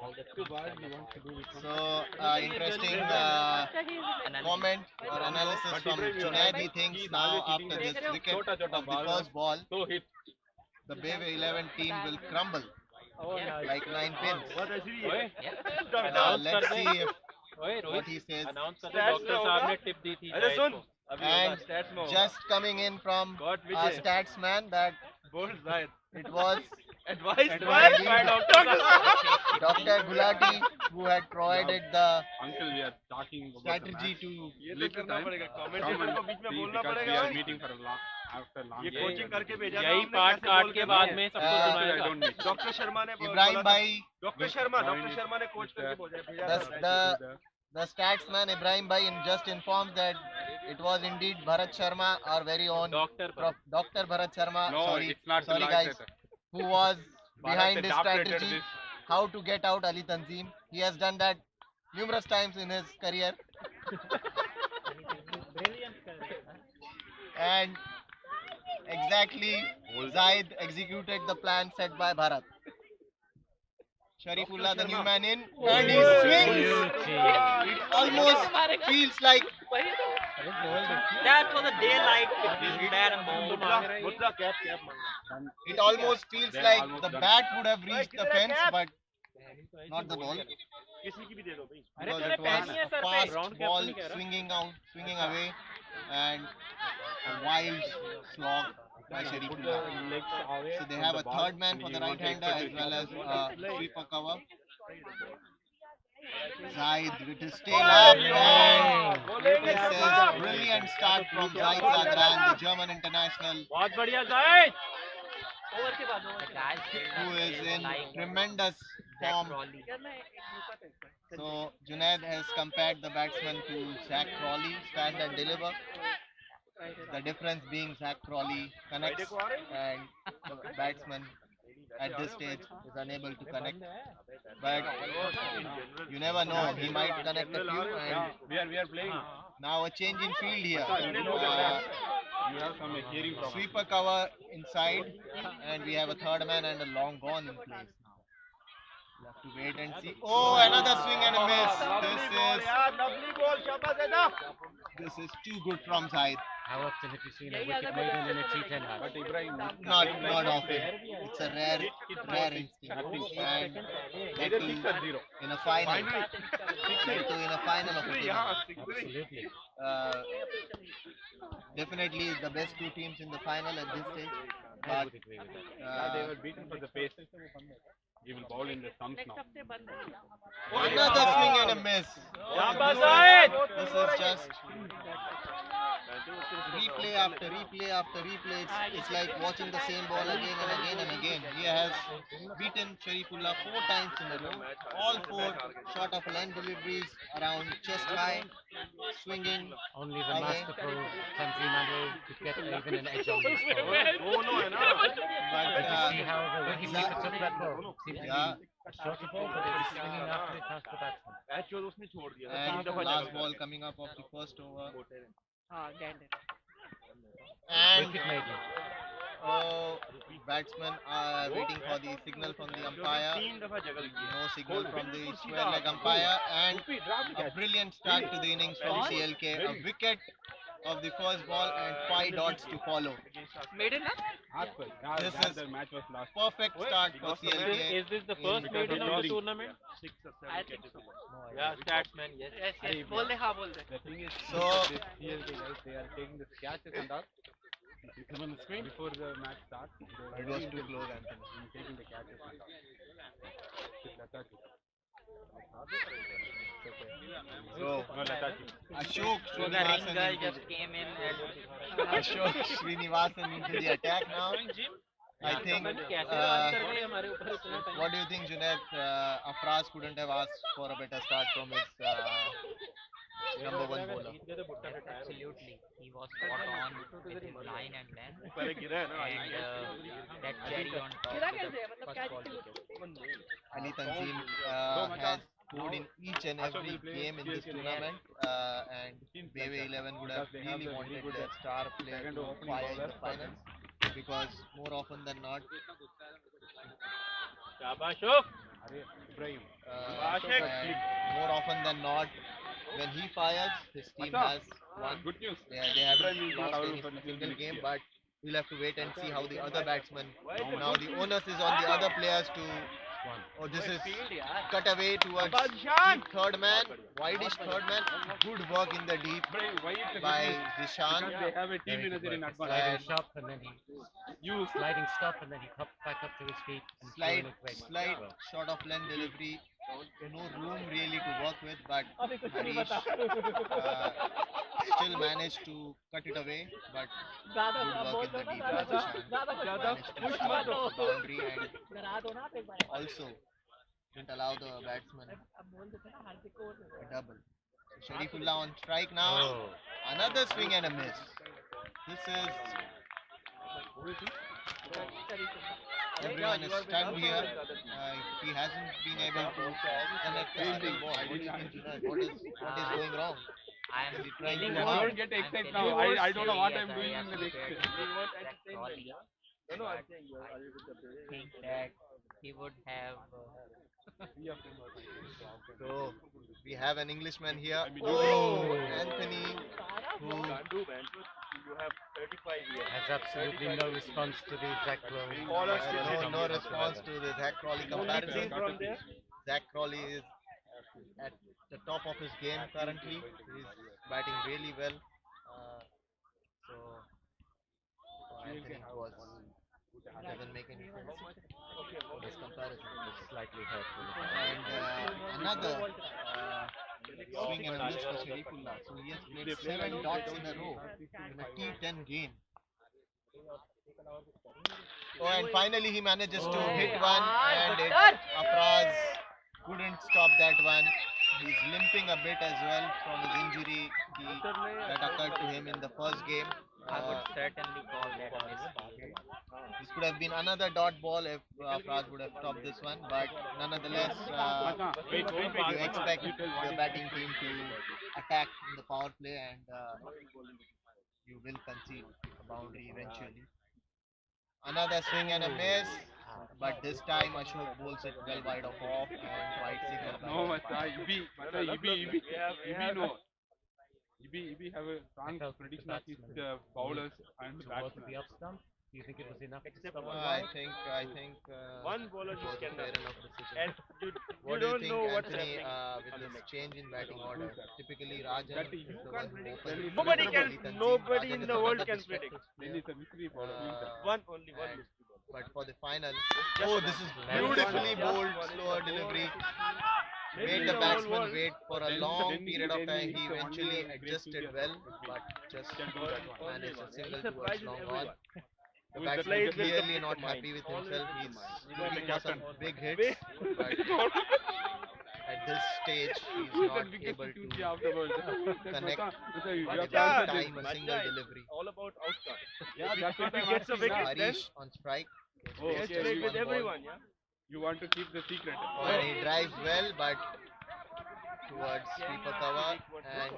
All the teams fall apart. So, interesting comment or analysis from Junaid. He thinks now after this wicket of the first ball, So hit. the BW 11 team will crumble like 9 pins. Let's see if what he says. Doctor साहब ने tip दी थी अरे सुन And just coming in from our stats man that it was advice Dr. Gulati who had provided the Uncle, we are talking about strategy to little time. Commentator को बीच में बोलना Because we पड़ेगा are meeting for a long after long. ये coaching करके भेजा था यही हमने, पार्ट कैसे काट बोल के के बाद भेजा। में सबको I सुनाएगा don't need. डॉक्टर शर्मा ने Ibrahim Bhai, डॉक्टर शर्मा ने कोच करके भेजा था। the statsman Ibrahim Bhai just informs that it was indeed Bharat Sharma, our very own Dr. Bharat Sharma. No, sorry, it's not sorry like guys, that. who was behind Bharat this adopted strategy, this. how to get out Ali Tanzim. He has done that numerous times in his career. And exactly, Zaid executed the plan set by Bharat. Sharifullah, the new man in, and he swings. It almost feels like That was a daylight between bat and ball. मुद्रा cap it almost feels They are like almost the done. bat would have reached the fence, but not the ball. किसी की भी दे दो भाई Because it was a fast ball swinging out, swinging away, and a wild slog by Sharifullah. So they have a third man for the right hander as well as a sweeper cover. Zaid with his tail up, and this is brilliant start from Zaid Zagran, the German international, बहुत बढ़िया जाए The guys who is in tremendous Zach form. Crawley. So Junaid has compared the batsman to Zach Crawley, stand and deliver. The difference being Zach Crawley connects and the batsman at this stage is unable to connect. But you never know, he might connect a few. And We are playing. now a change in field here. You have some hearing problem. Sweeper cover inside, and we have a third man and a long gone in place now. We'll have to wait and see. Oh, another swing and a miss. Lovely ball शाबाश है This is too good from Zaid. How often have you seen a wicket maiden in a T10 match? But Ibrahim, Not often. It's a rare instinct. And that either too 6 or 0. in a final. That too in a final of a tournament. Absolutely. Definitely the best two teams in the final at this stage. I But would agree with that. They were beaten for the pace. He will bowl in the stumps now. another swing and a miss. शाबाश जाए This is just replay after replay after replay. It's like watching the same ball again and again and again. He has beaten Sharifullah 4 times in a row. All 4 short of line deliveries around chest high. swinging Only the away. masterful Tanzim Andrew could get even an edge on this ball. दोनों है ना But Did you see how the wicketkeeper Zach- took that ball? Seemed to yeah, be a shorter ball, but it was swinging after it past the batsman. Match जो उसने छोड़ दिया था and 3 दफा last जगह ball coming up of the first over. हाँ Gander And Wicket making. batsmen are waiting for the signal from the umpire. 3 दफा जगह किया No signal from the square leg umpire, and a brilliant start to the innings from CLK. A wicket of the first ball and 5 dots to follow. maiden na आज पर यार This यार is the match was last. perfect start for CLK. is this the in first maiden of the fielding. tournament I think think so. yeah statsman yes yes बोल दे हाँ बोल दे The thing is, So- this CLK guys, they are taking the catches and all. It's on the screen before the match starts. They It were was very too intense close, Anthony. in taking the catches and all. With Lataji. So No, Lataji. Ashok so the ring Srinivasan girl into just came in and Ashok Srinivasan into the attack now. I think. कैसे बात कर गए हमारे ऊपर इतना time What do you think, Junaid? Afraz couldn't have asked for a better start from his number one bowler. Yes, absolutely. He was spot on with his line and length, पहले गिरा है ना and that cherry on top with the first ball wicket. Ali Tanzim has scored in each and every game in this tournament, and BW 11 would have really wanted their star player to fire in the finals, because more often than not, शाबाश शुभ अरे Ibrahim. and more often than not, when he fires, his team has won. Good news. They haven't Ibrahim is not lost available any for the single next game, year. but we'll have to wait and see how the other batsmen. Now the onus is on the other players to. Oh, this is cut away towards deep third man, wideish third man. Good work in the deep Ibrahim, why it's a by good news? Zishan. Because they have a team Very good manager in work. advance. Sliding stop and then he You sliding stop and then he popped back up to his feet and threw Slight, in a quick. slight short of length delivery. No room really to work with, but Harish still managed to cut it away. But good work in the deep by Zishan. Managed to stop the boundary and also didn't allow the batsman a double. So Sharifullah on strike now. Oh, Another swing and a miss. This is. Everyone is stunned here. He hasn't been able to connect the single ball. What do you think, Junaid? What is going wrong? I am Is he trying feeling too hard. hard? don't get I'm excited feeling now. I very don't know what as I'm I doing have in the next. prepared Virat Kohli, but I think that he would have So we have an Englishman here. I mean, Oh, Anthony, who Gandu man you have 35 years has absolutely no response to the Zach Lowe. no response to the Zach Crawley comparison. from there Zach Crawley is at the top of his game currently. He's batting really well. So Anthony doesn't make any sense. This comparison. Slightly hurtful. And another swing and a miss for Sharifullah. So he has played 7 dots in a row in a T10 game. Oh, and finally he manages to hit one, and Afraz couldn't stop that one. He's limping a bit as well from his injury that occurred to him in the first game. I would certainly call that a misfield. This could have been another dot ball if Afraz would have stopped this one, but nonetheless, Wait, you expect the batting team to attack in the power play, and you will concede a boundary eventually. Another swing and a miss, but this time Ashok bowls it well wide of off and white signal by No, the Mata, umpire. Ibi no. Ibi have a strong Felt prediction the of his batsman bowlers and to work batsmen. the up stump. Do you think it was enough to stop the I ball? think one bowler it you was a cannot fair enough decision. and you What do you don't think, know what's Anthony, happening with this change in batting order? Typically, Rajan That is you the can't one who predict. opens. Nobody the can- Ali Tanzim. nobody Rajan in is the world another can disruptive Then player. it's a mystery bowler. Who is that? one only one And- mystery bowler. But for the final, Just oh, one. this is Just beautifully one. bowled, Just one. slower delivery. Maybe Made in the the whole batsman world. wait for a Then- long then- period of then time. it's He the only eventually great adjusted player. well, but just Can do that one. managed a single He towards surprises long on. everyone. The Who is the batsman player with the clearly mind? not happy with Always himself. with the He's mind. looking for some big hits, Wait. but at this stage he's You not can be able getting to 2G afterwards. connect You with have every to answer time this. a single delivery. All about outcome. Yeah, that's what If he I'm gets a asking wicket, now. then Harish on strike. Oh, he has okay. played Just with one ball. everyone, yeah. You want to keep the secret. Oh, and he drives well, but towards sweeper cover and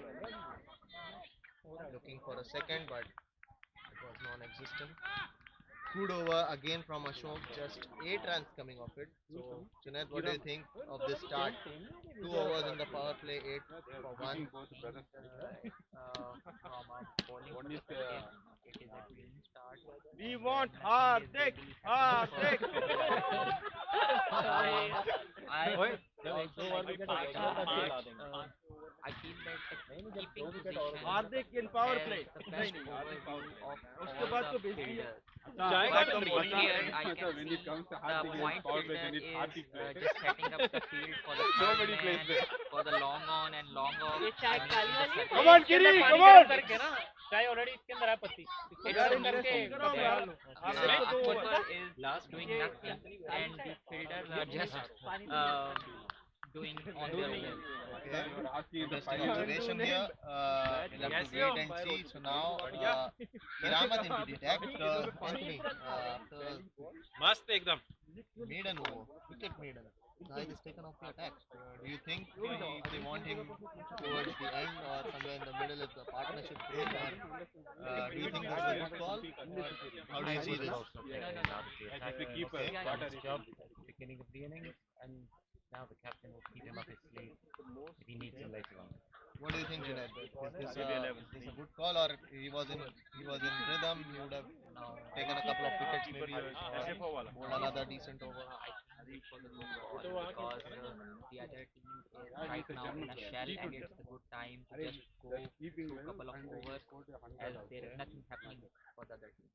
looking for a second, but it was non-existent. Good over again from Ashok, just 8 runs coming off it. So, Junaid, what do you think of this start? 2 overs in the power play, 8 for 1. Both brothers. From a bowling One is perspective, it is a clean start. We and want nothing hard is dick, really hard happening dick. I Oye, also like to point out that I feel that keeping position Hardik in power has play the नहीं best नहीं overview of उसके all बाद the तो basically fielders. चाय But का कम over बोलना here, I can when see it comes to the Hardik point against power play, fielder then it's is Hardik play. just setting up the field for the third Nobody plays man, there. for the long on and long off. ये चाय I mean, Kali in the वाली circle. Come on, Giri, come on. करके ना चाय already इसके अंदर है पत्ती इसको It's गर्म a करके new कप में डालो Akbar is doing nothing and the fielders are just doing on their own. Okay. You are asking the Interesting final. observation here. We'll have to wait and see. So now, Kiramat into the attack. Anthony, after मस्त एकदम maiden over, wicket maiden, Zahid is taken off the attack. Do you think they want him towards the end or somewhere in the middle if the partnership fails? Or do you think this is a good call? Or how do you see this? As a keeper, Okay. what are His job at the beginning of the innings, and now the captain will keep him up his sleeve if he needs it later on. What do you think, Junaid? Is this a good call or he was in rhythm? He would have taken a couple of wickets maybe or bowled another decent over. I think it was a good call because the other team is right now in a shell and it's a good time to just go through a couple of overs as there is nothing happening for the other team.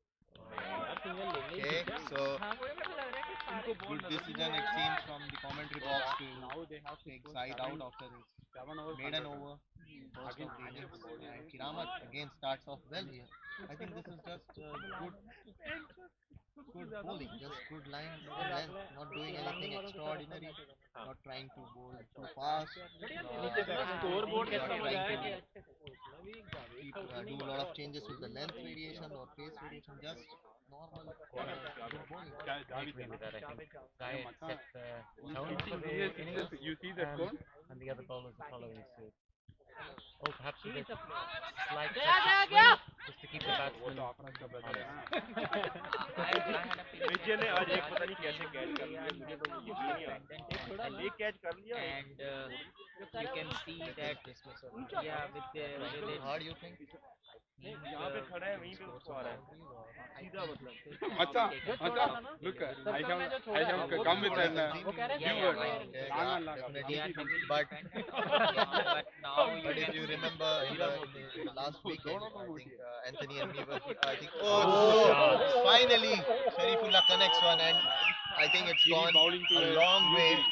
Okay, so good decision it seems from the commentary box to take side out after this 7 hours. maiden over first of the innings. And Kiramat again starts off well here. I think this is just good bowling, just good line and length, not doing anything extraordinary, not trying to bowl too fast, scoreboard not कैसे trying है to कि do a lot of changes with the length variation or pace variation, just normal good bowling. I agree with that. I think Zayed set the tone for the Yes, innings, you see that cone? and the other bowlers are following suit. Oh, perhaps with a slight गया touch of गया swing, just to keep the batsman honest. I had a feeling विजय ने that आज एक पता नहीं the कैसे catch कर लिया मुझे तो वो यकीन नहीं आ रहा एक कैच कर लिया and you can see that Dismissal. yeah with Trying too hard, you think? जहाँ पे खड़ा है वहीं पे उसको आ रहा है सीधा मतलब Macha, look, I have come with an yeah, viewer. yeah, Yeah, they definitely. are heavily But dependent on him, but now you But if can you see remember in the last weekend, I think Anthony and me were, I think, finally Sharifullah connects one, and I think it's Giri gone bowling to a a long new way, Giri.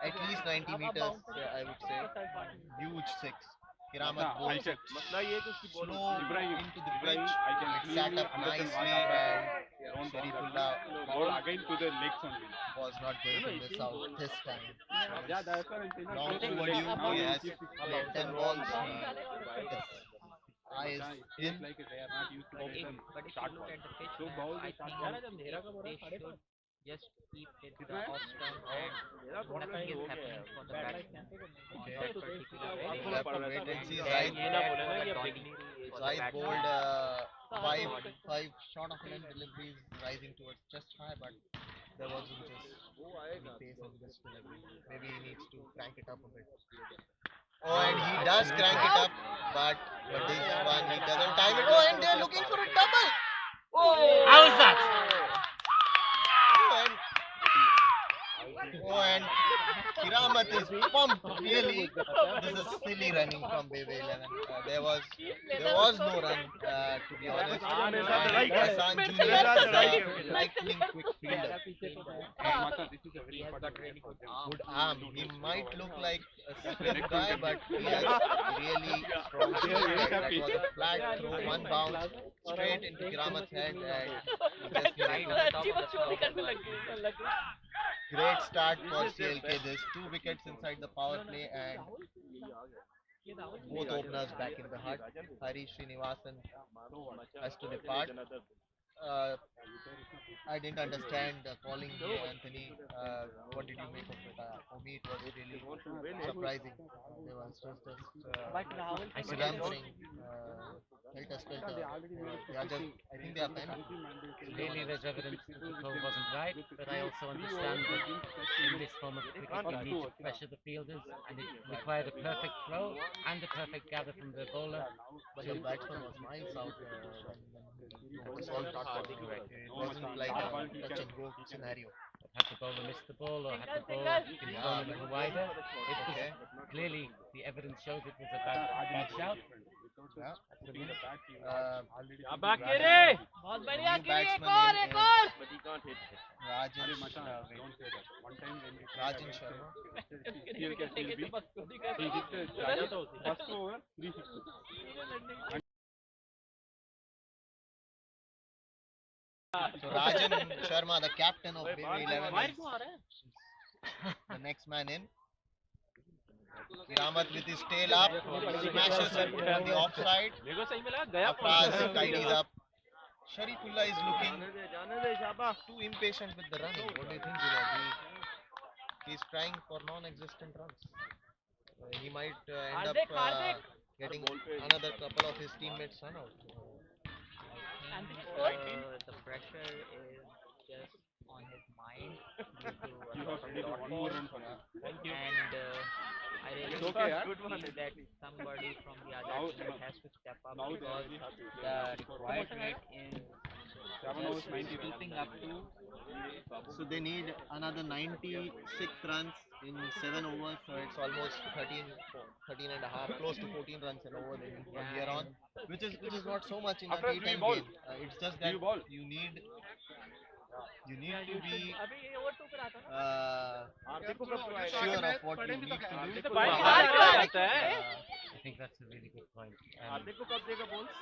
at least 90 meters, I would say. Huge six. Kiramat I bowls said, it मसला ये है कि उसकी ball slow Ibrahim, into the Ibrahim, pitch. I can It sat clearly up understand what nicely, happened. and Don't Sharifullah ball again to the legs only. was not going to miss out this time. Yeah, that's what I'm saying. Long Go to overdue. legs. Now He you has keep it played 10 balls. His eye is It in. feels like they are not used to but if, them. but if you look at the pitch So map, ball I is think they should just keep it the off stump and nothing is happening for the batsman on that particular We'll day. have to wait and see. And Zahid, that was a daunting for the Zahid batsman. bowled five, Body. five short of length deliveries rising towards just high, but there wasn't just any pace in this delivery. Maybe he needs to crank it up a bit. Oh, and he does crank it up, but this one he doesn't time it. Oh, and they're looking for a double. How's that? Oh, and Kiramat is pumped. Really, this is silly running from Bebe 11. There was no run, to be honest. Hasan Jr. is a lightning quick fielder. Macha, this is a very He has important got really good arm. Good arm. He might look like a slim guy, but he has really strong field. That was a flat throw, one bounce straight into Kiramat's head, and he just Right needed on to the top of the stump. Great start for CLK. There's 2 wickets inside the power play and both openers back in the hut. Harish Srinivasan has to depart. Uh, I didn't understand calling here, Anthony. What did you make of it? For me, it was really surprising. There was just Ramsing, helter skelter. They are just, I think they are panicking. Clearly, there's evidence that the call wasn't right, but I also understand that in this form of cricket, you need to pressure the fielders, and it required a perfect throw and a perfect gather from the bowler. But the batsman was miles out when the ball started. It wasn't like a touch and go scenario. Had the bowler missed the ball, or had the ball been thrown a little wider? It was Okay. clearly the evidence shows it was a bad shout. Yeah. शाबाश के रे बहुत The बढ़िया new के रे एक batsman और in एक और is Rajan Sharma. First over 360. So Rajan Sharma, the captain of BW 11, is the next man in. Kiramat with his tail up, smashes it from the offside. मेरे को सही में लगा गया Afraz tidies up. Sharifullah is looking too impatient with the running. What do you think, Junaid? He's trying for non-existent runs. He might end up getting another couple of his teammates run out. The pressure is just on his mind due to a lot of dot balls, and I really feel that somebody from the other team has to step up because the required rate is just creeping up to. So they need another 96 runs in 7 overs. So it's almost 13 and a half, close to 14 runs an over they need from here on, which is not so much in a T10 game. It's just that you need to be sure of what you need to do. तो भाई बाहर क्यों जाता है I think that's a really good point.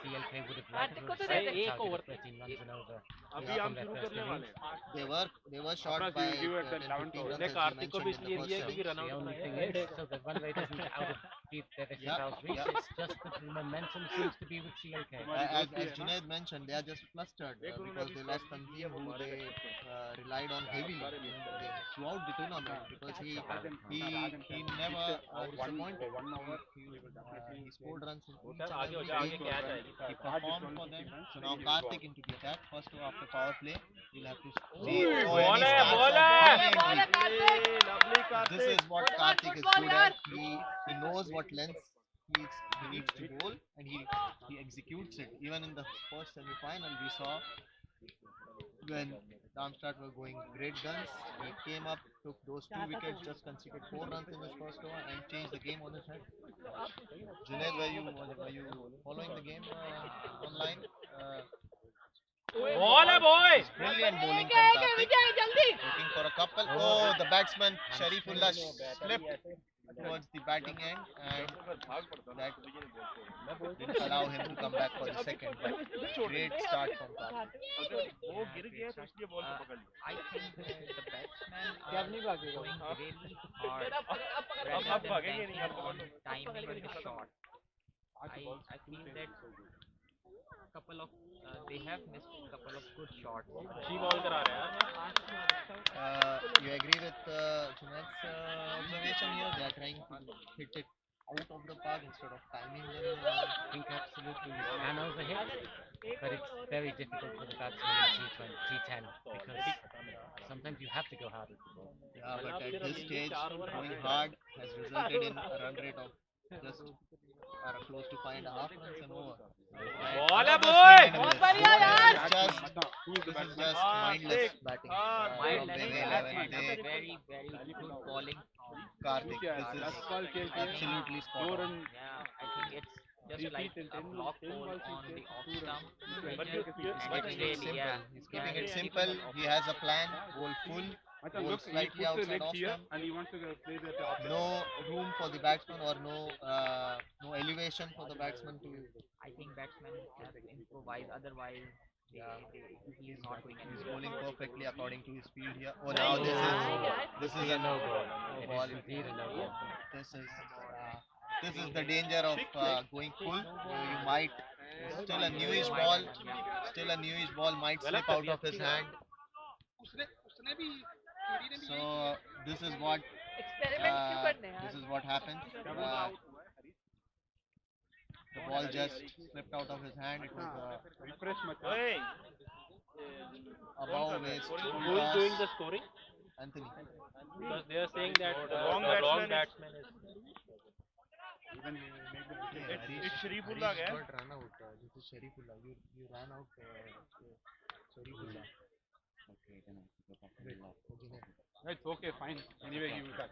CLK would have liked to have तो set a एक target over of 13 runs and over Yeah. from their first innings. They were short by 10-15 runs, ने as you Kartik को भी mentioned in इसलिए the लिया first क्योंकि innings. Run The out only thing is, so the run rate isn't out of their Shahbaz reach, it's just that the momentum seems to be with CLK. As Junaid mentioned, they are just flustered because they lost Tanzim, who they relied on heavily throughout the tournament because he never disappointed. He scored runs in each and आगे हो every जा आगे game. Catch आएगी He performed for them. So now Karthik into the attack. First over after power play, we'll have to see. Ball And he है starts ball off है brilliantly. This is what Karthik is good at. He knows what length he needs to bowl and he executes it. Even in the first semi-final, we saw when Darmstadt were going great guns, he came up, took those 2 wickets, just conceded 4 runs in his first over and changed the game on his head. Junaid, were you following the game online? Ball है boy Brilliant bowling from Karthik. Looking for a couple. Oh, the batsman Sharifullah slipped towards the batting end and that didn't allow him to come back for the second. But great start from Karthik. I think the batsmen are going really hard rather than banking on timing the shot. I feel that couple of they have missed a couple of good shots. अच्छी ball करा रहे हैं यार You agree with Junaid's observation here? They are trying to hit it out of the park instead of timing them. I think absolutely you can overhit, but it's very difficult for the batsman in T10 because sometimes you have to go hard with the ball. Yeah, but at this stage, going hard has resulted in a run rate of just close to 5.5 runs and over. Ball है Another boy swing and a बहुत miss. बढ़िया यार This is just mindless batting from Mindless BW batting 11. and very good bowling from Karthik, this is absolutely spot on. Yeah, I think it's just like a block ball on the off stump He's and keeping it's it really simple. He's keeping it he's simple. keeping it He has a plan. Bowl full. Bowl slightly outside off stump. and he wants to play the No room for the batsman or no elevation for the batsman to. I think batsmen have to improvise, otherwise Yeah. he is not going He's anywhere. bowling perfectly according to his speed here. Oh, Nice. now This this is is a a no ball. no It ball. is indeed a no ball. This is the danger of going full. You might still a newish Wide ball. run, yeah. Still a newish ball might गलत slip कर out दिया of his अच्छी hand. उसने उसने भी कीड़ी ने भी So यही this is what एक्सपेरिमेंट क्यों करने हैं this is what happens. The ball just slipped out of his hand. It was Refresh मचा. ओए a bow waste full who is doing the toss. scoring Anthony. because they are saying that the wrong wrong batsman batsman is Even we make the decision. it's Sharifullah Harish है. got run out. This is Sharifullah. You ran out Sharifullah. It's okay, fine. Anyway, he will catch.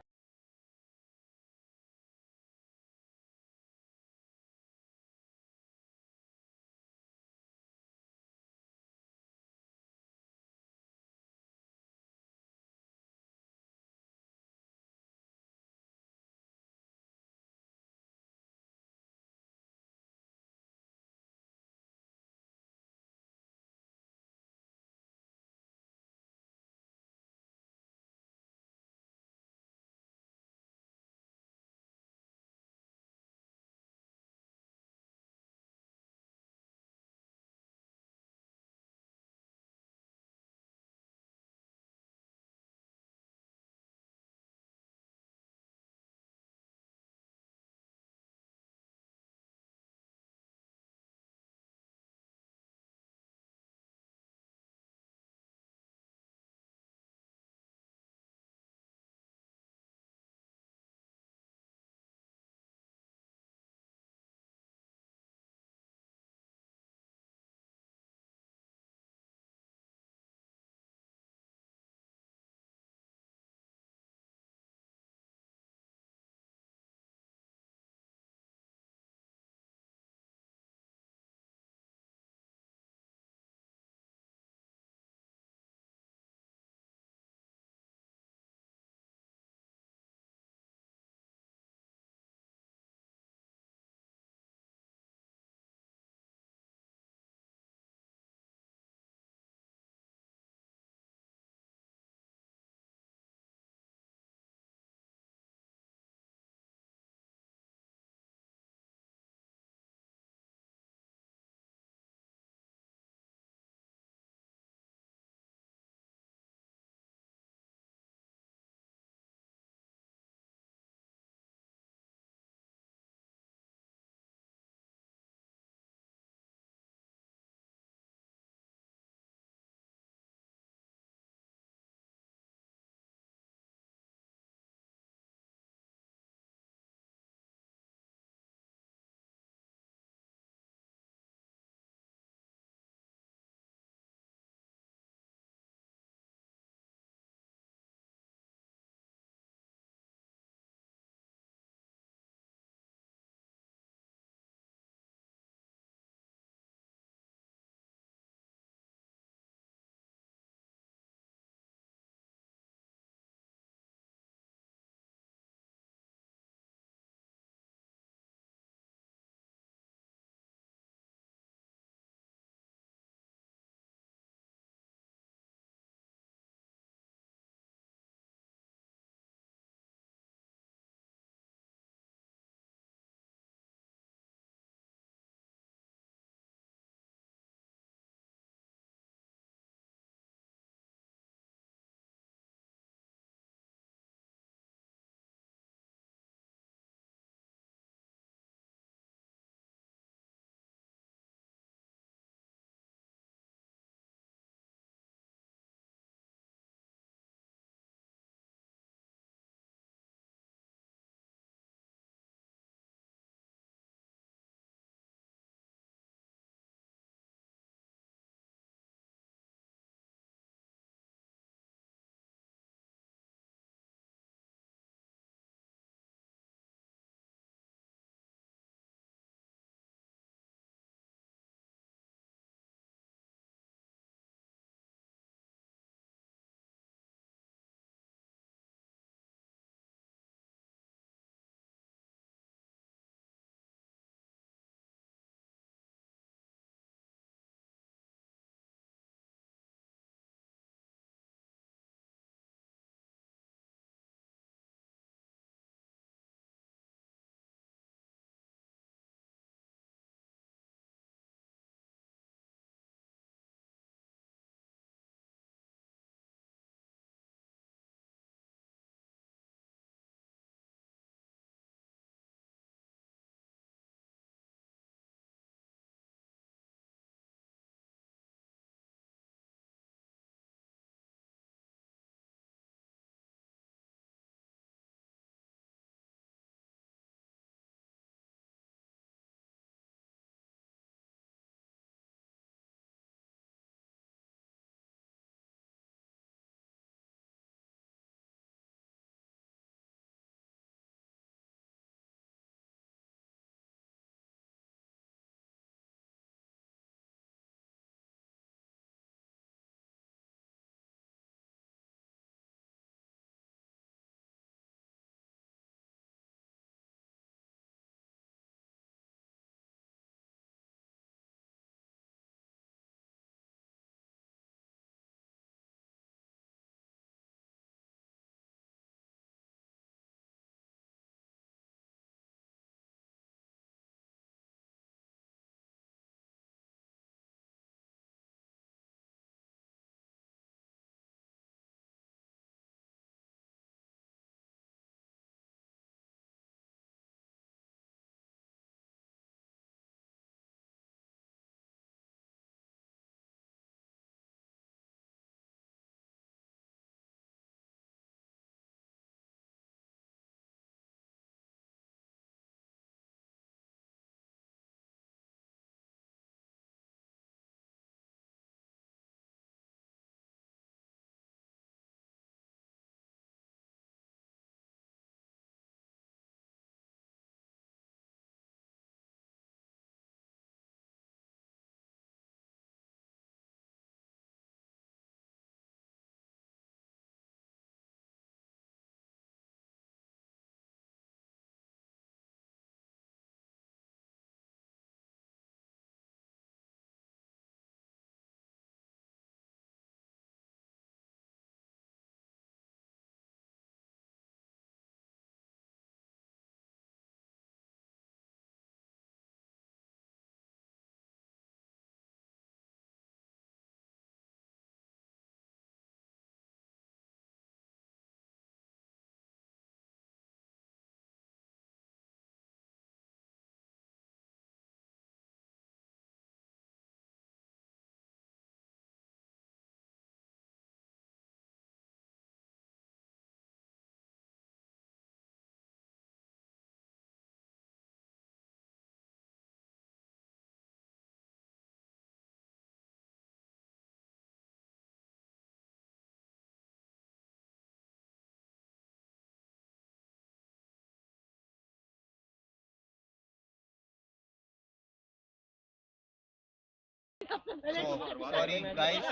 So sorry guys,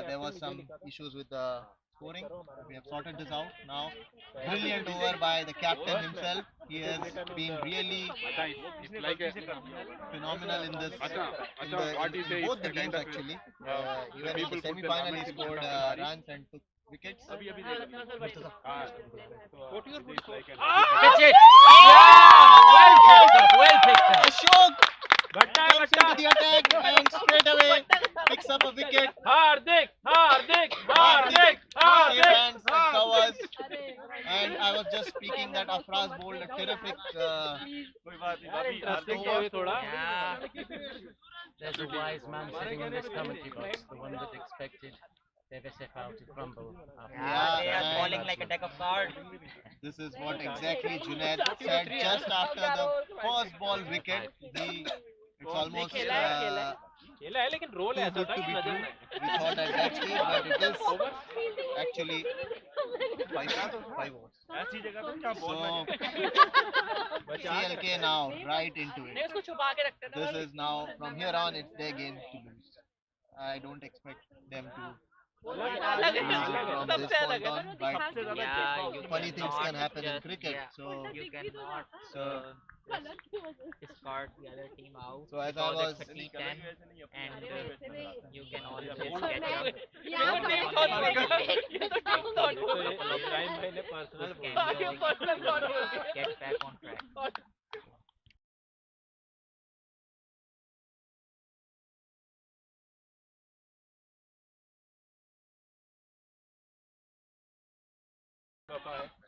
there was some issues with the scoring. We have sorted this out now. Brilliant over by the captain himself. He has been really It's like a phenomenal in this what you say, in both it's the a kind games of actually. the Even in the people put the semi-final he Domination scored in runs and took wickets. so it is like a Pitch it! Yeah! Well picked up. Ashok comes into the attack and straight away picks up a wicket. Hardik, Hardik, Hardik Hardik, safe hands and covers. And I was just speaking that Afraz bowled a terrific Interesting over. है थोड़ा. Yeah. There's a wise man sitting in this commentary box, the one that expected Devesefal to crumble. Yeah, they are and falling like a deck of cards. this is what exactly Junaid said just after the first ball wicket. It's almost खेला है लेकिन role too ऐसा good था to कि be नजर true. We thought at that stage, but it is actually five overs. So CLK now right into it. उसको छुपा के रखते ना. This is now from here on it's their game to lose. I don't expect them to अलग है, from this सबसे अलग point है on, ना. but Yeah, you funny things cannot can happen in just- cricket. yeah, So you cannot discard the other team out So as I because was- it's a T10 and you can always catch यहाँ up. तो ये time मैंने personal Can you get back on track?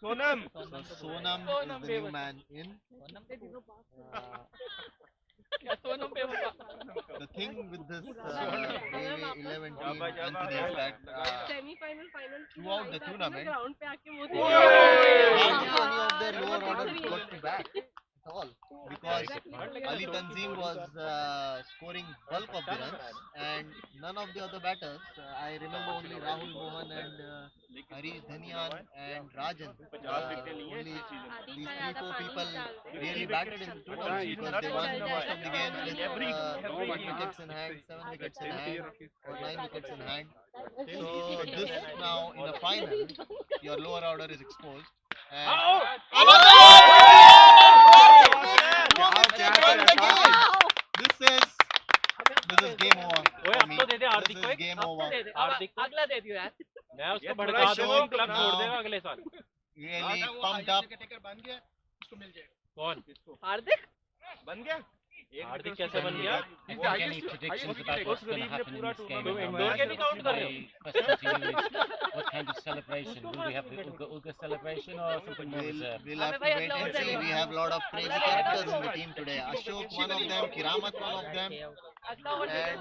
Sonam. So Sonam is the new man in. The thing with this Devi 11 team, Anthony, is that semifinal final throughout the tournament, ground पे आके वो hardly any of their lower order got to bat at all because Ali Tanzim was scoring bulk of the runs and none of the other batters. I remember only Rahul Mohan and Harish Dhanian and Rajan. Only these 3-4 people really batted in tournaments because they won most of the games with 8 wickets in hand, 7 wickets in hand, or 9 wickets in hand. So this now in a final, your lower order is exposed. This is game over. ओए अब तो दे दे This हार्दिक को is एक. game over. हार्दिक अगला दे दियो यार. मैं उसको भड़का दूंगा क्लब छोड़ देगा अगले साल. Really pumped up. कौन? हार्दिक बन गया हार्दिक कैसे बन गया? I think any predictions about what's going to happen in this game? तुम are इंडोर के भी काउंट कर रहे हो? My question to you is, what kind of celebration? Will we have the Uga celebration or something more reserved? We'll have to wait and see. We have a lot of crazy characters in the team today. Ashok, one of them. Kiramat, one of them. And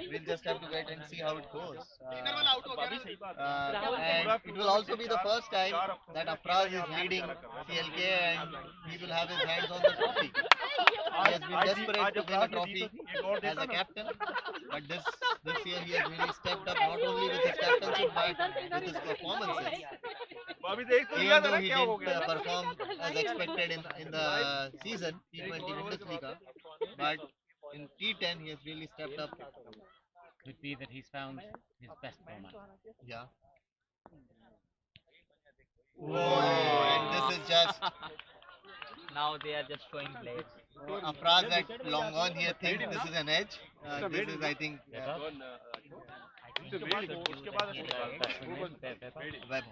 we'll just have to wait and see how it goes. And it will also be the first time that Afraz is leading CLK and he will have his hands on the trophy. He has been desperate to win a trophy as a captain, but this year he has really stepped up not only with his captainship but with his performances. Even though he didn't perform as expected in the season T20 Bundesliga, but in T10 he has really stepped up. Could be that he's found his best format. Yeah. Oh, and this is just Now they are just showing blades. Afraz at long on here thinks this is an edge. This is, I think, I think you should use the blade.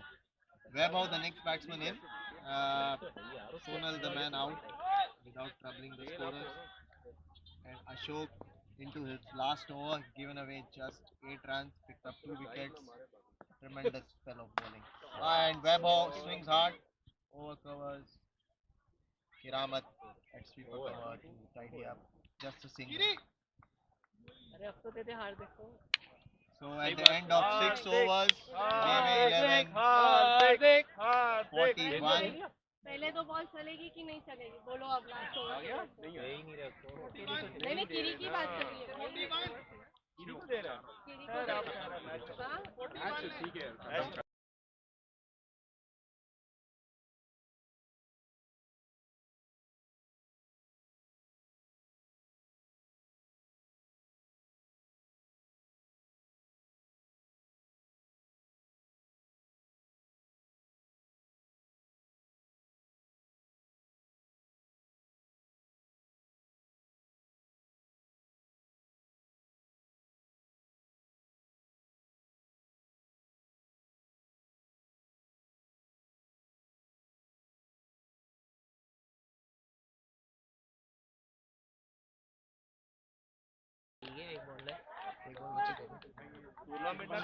Vaibhav, the next batsman in. Sonal, the man out without troubling the scorers. And Ashok into his last over, given away just 8 runs, picked up 2 wickets. Tremendous spell of bowling. And Vaibhav swings hard, over covers. Kiramat at sweeper cover to tidy up. Just a single. अरे अब तो दे दे हार्दिक को. So at the end of 6 overs, Devi 11, हार्दिक 41. पहले तो ball चलेगी कि नहीं चलेगी बोलो अब लास्ट ओवर. नहीं किरी की बात कर रही है. किरी को दे रहा है. एक बॉल बची थी टूर्नामेंट में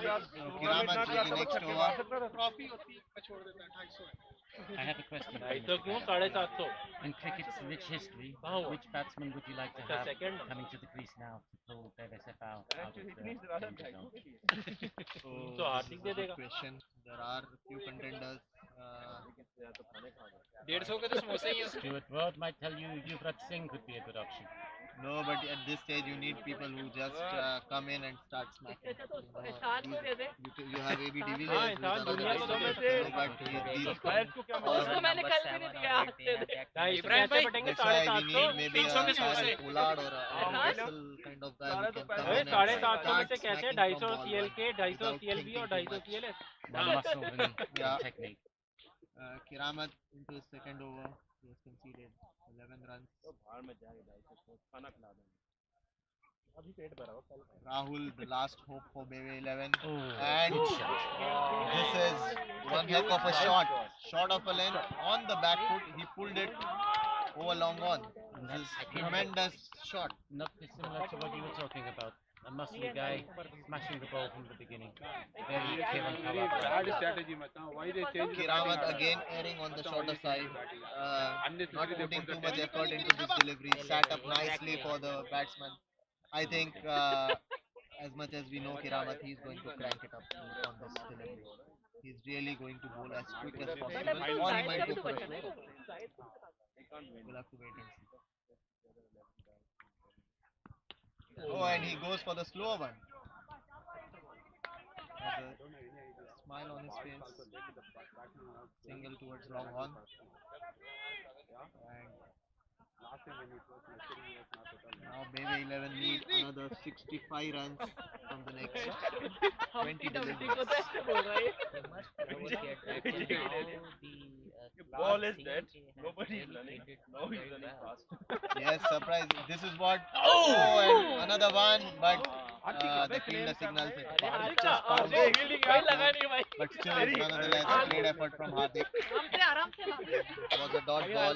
Kiramat with the next over. Trophy होती है छोड़ देता है 250 I have a question. for 250 you. क्यों 750 In cricket's rich history, कहाँ हुआ? which batsman would you like to अच्छा, have second. coming to the crease now to pull Devasef out of the danger zone? So तो this Hardik is they a good देगा question. There are few contenders. 150 के तो समोसे ही हैं Stuart Broad might tell you Yuvraj Singh could be a good option. No, but at this stage you need people who just come in and start smacking. You have AB de Villiers हाँ with इंसान another दुनिया को तो decent दे bowler, सकते but हैं these उसको मैंने कल भी नहीं दिया हाथ से दे। ढाई सौ इब्राहिम कैसे भाई, बटेंगे that's why we 750 need maybe a 300 के समोसे। Kyle Pollard or a Russell kind of guy who can come अरे in and 750 में start से कैसे smacking 250 from ball CLK one 250 without CLB और thinking too 250 much. CLS More muscle than technique. Kiramat into his second over. He has conceded 11 runs. Rahul, the last hope for Bebe 11. And Good shot. this is one heck of a shot. Short of a length on the back foot. He pulled it over long on. This is tremendous shot. Not dissimilar to what you were talking about. A muscly guy smashing the ball from the beginning. Very Kieran Very Pollard. bad strategy, Matan. Why they changed the Kiramat batting order? again erring on the shorter side. Not Unnecessary they putting put the too much 10. effort into this delivery. Sat up nicely for the batsman. I think as much as we know Kiramat, he's going to crank it up on this delivery. He's really going to bowl as quick as possible. Or he might go for a slow. We'll have to wait and see. Oh, and he goes for the slower one. Has a smile on his face. Single towards long on. And now Bebe 11 need another 65 runs from the next 20 deliveries. They must appreciate that now the ball is CLK dead. has Nobody is really running. played it Now he's very running well. fast. Yes, surprise. This is what. Oh, and another one, but the fielder signals it. Just bounced it. But still, nonetheless, great effort from Hardik. आराम से ना Was a dot ball.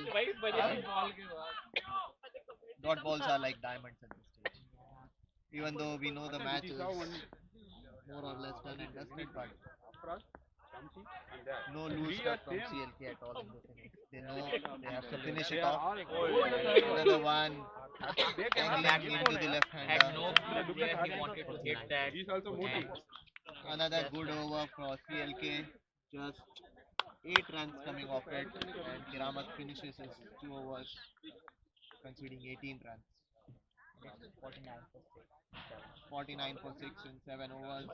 Dot balls are like diamonds at this stage. Even though we know the match is more or less done and dusted, but no loose stuff from CLK at all in this innings. They know they have to finish it off. Another one angling into the left Had hander. no clue where he wanted to hit that. He's also Moti. Another good over for CLK. Just 8 runs coming off it, and Kiramat finishes his 2 overs, conceding 18 runs. 49 for 6 in 7 overs.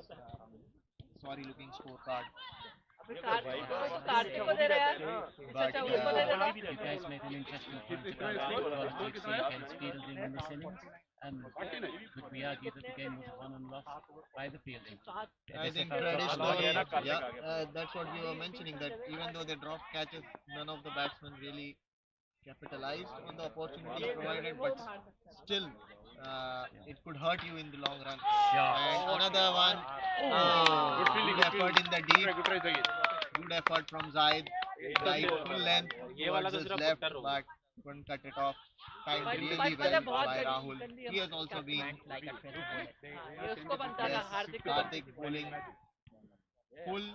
Sorry looking scorecard. Kartik को दे रहे यार But उसको दे देना You guys made an interesting point about the quality of CLK's fielding in this innings. Could we argue that the game was won and lost by the fielding? I think Devasef out traditionally, of yeah, that's what we were mentioning, that even though they dropped catches, none of the batsmen really capitalized on the opportunities provided, but still, it could hurt you in the long run. And another one, good effort in the deep, Good try again. good effort from Zaid, right full length ये वाला towards तो his सिर्फ left, पुट्टर होगा but couldn't cut it off. Timed really well by Rahul. He has also been, Went like a treasure bullet. ये उसको बनता था yes, हार्दिक को Karthik bowling full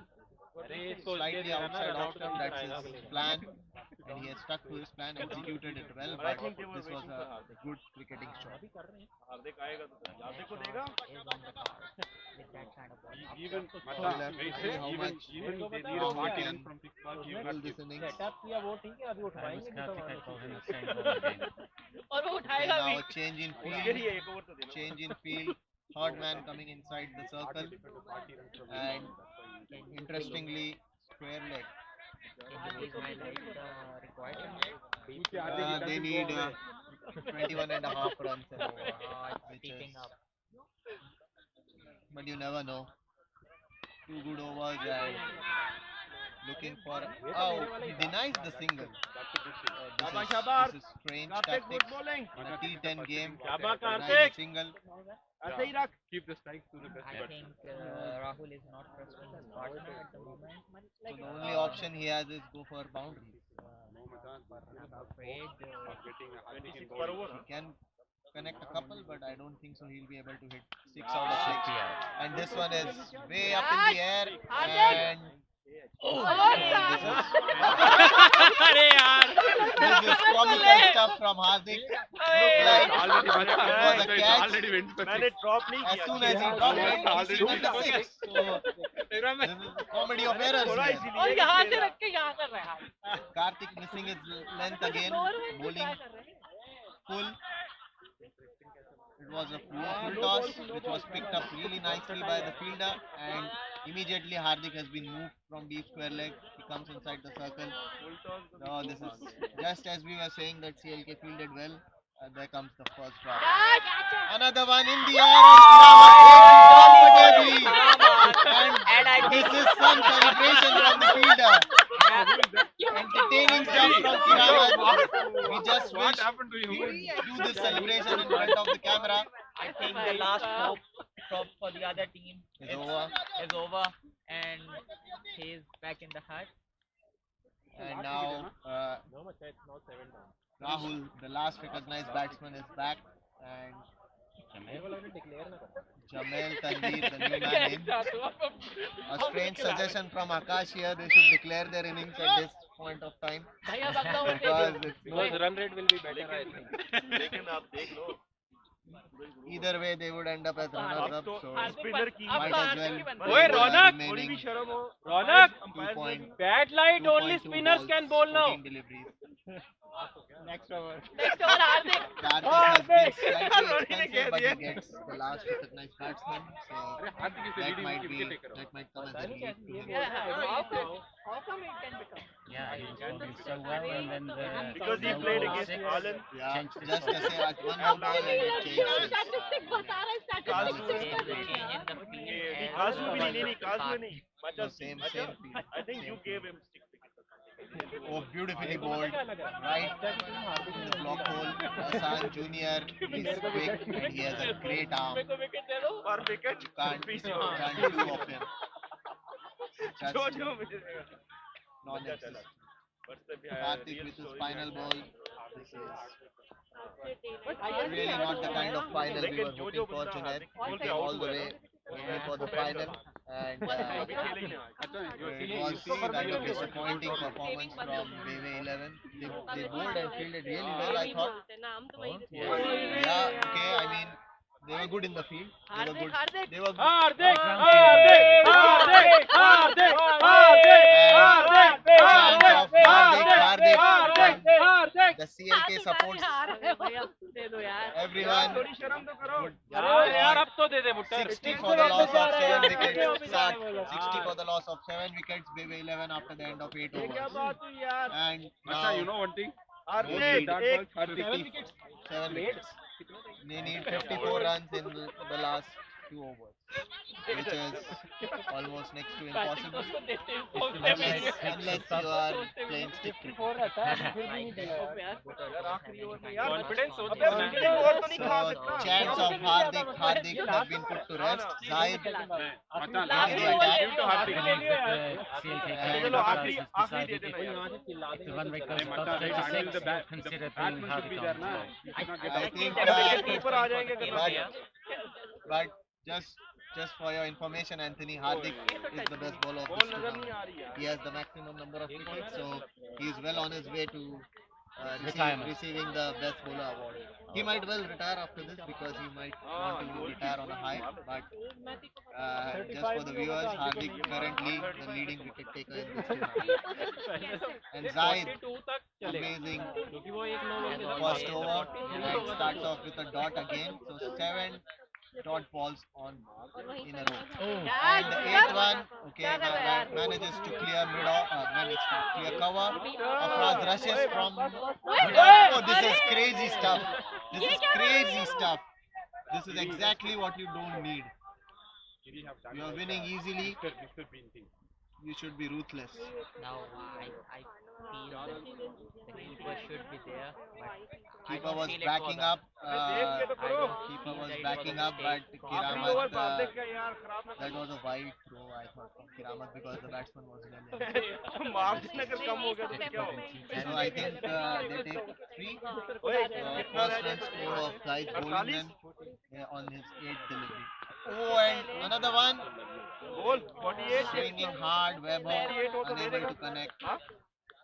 अरे इसको slightly ये देना ना outside run off out stump. का That's आएगा his अगले plan, and he has stuck to his plan, executed it well. But this was a good cricketing shot. हार्दिक आएगा तो हार्दिक को That देगा shot is on the card with that kind of ball. Even We'll have to see how much even they need a Rahul 40 can runs from 6 balls. You pull this innings. Setup किया वो ठीक है अभी I was उठवाएंगे Karthik, I told him the same ball again. और वो Okay, उठाएगा भी now a change in उसके field. लिए एक ओवर तो देना Change in field. Third man coming inside the circle, and interestingly, square leg. Can you please highlight the required run? They need 21 and a half runs an over, It's which keeping is, up. but you never know. 2 good overs and looking for. Oh, he denies the single. This is strange tactics in a T10 game. शाबाश Deny the Kartik single. ऐसे ही रख Keep the strikes to the best I batsman. think Rahul is not trusting his partner at the moment. So the only option he has is go for boundaries. No, Matan. I'm afraid Getting a Hardik in per bowling. over He can connect a couple, but I don't think so he'll be able to hit 6 out of 6. And this one is way up in the air, and this is अरे यार this is comical stuff from Hardik. Looked like it was a catch. मैंने drop नहीं As किया soon as he dropped it, he signaled the 6. So this is comedy of errors थोड़ा here. इसीलिए और कि यहाँ से खेला। रख के यहाँ कर रहा है Karthik missing his length again, bowling full. It was a full toss which was picked up really nicely by the fielder, and immediately Hardik has been moved from deep square leg. He comes inside the circle. No, this is just as we were saying that CLK fielded well. There comes the first drop. Another one in the air, and and this is some celebration from the fielder. Entertaining stuff from Kiramat. We just wish we could do this celebration in front of the camera. I think the last hope for the other team Is over. is over, and he's back in the hut. And now Rahul, the last recognized batsman, is back, and Jamel Tanveer, the new man in. A strange suggestion from Akash here, they should declare their innings at this point of time भैया बदला वो because it's because run rate will be better I think लेकिन आप देख लो either way they would end up as runners up, so spinner की might as well. ओए go Raunak the थोड़ी भी remaining शर्म हो रौनक 2.2 bat light only spinners balls, can bowl now 14 deliveries. next over Hardik Karthik has been slightly expensive, but he gets the last recognized batsman, so that might come as a relief to him. how come it can become Yeah, he was bowling so well, and then the because he no played ball against six Alan. Yeah, changed his just to bowling. say at one more ball and it changed his, statistics बता रहा है काजू statistics Change in the field. नहीं as काजू भी well. नहीं काजू नहीं no, same field. I think you gave him stick Oh, beautifully bowled right in the block hole. Hassan Junior, he's quick and he has a great arm. मेरे को wicket दे दो पर wicket You can't do of him. Just जो मिलेगा non-existent. Karthik with his final ball. This is really not the kind of final we were hoping for, Junaid. He came all the way for the final, and it was rather disappointing performance from BW 11. They bowled and fielded really well, I thought. नाम तो वही Yeah, okay, I mean, they were good in the field. They were good. They were good. Hardik Hardik, the CLK supports दे दो यार everyone. थोड़ी शर्म तो करो यार अब तो दे दे मुट्टर 60 for the loss of 7 wickets. 60 for the loss of 7 wickets. BW 11 after the end of 8 क्या overs. बात हुई यार And now you know one thing? हार्दिक एक 7 wickets. They need 54 runs in the last 2 overs, which is almost next to impossible unless you are playing stick cricket. आखिरी over में यार confidence हो अबे दूसरी ओवर तो नहीं खा So सकता chants of Hardik have been put to rest. Zahid I Hardik. believe that the CLK चलो has आखिरी आखिरी दे decided देना यार if the run rate goes above 36, they'll consider bringing Hardik on. I think ऊपर आ जाएंगे अगर but just for your information, Anthony, Hardik is the best bowler of ball this नजर नहीं tournament. आ रही है He has the maximum number of wickets, so he is well on his way to Retirement. receiving the best bowler award. He might well retire after this because he might want to retire on a high. But just for the viewers, Hardik currently the leading wicket taker in this tournament. And Zahid, amazing first over, and starts off with a dot again. So 7 dot balls on in a row. And the 8th one, okay, manages to clear cover. Afraz rushes from. Oh, this is crazy stuff. This is crazy stuff. This is exactly what you don't need. You are winning easily. You should be ruthless. Now I feel that the keeper should be there, but keeper was feel it backing was a- up. Keeper was backing up, but Kiramat, that was a wide throw, I thought, from Kiramat because the batsman was really. So I think they take three. First run score of Zahid bowling then on his 8th delivery. Oh, and another one. Swinging hard, Webber unable to connect.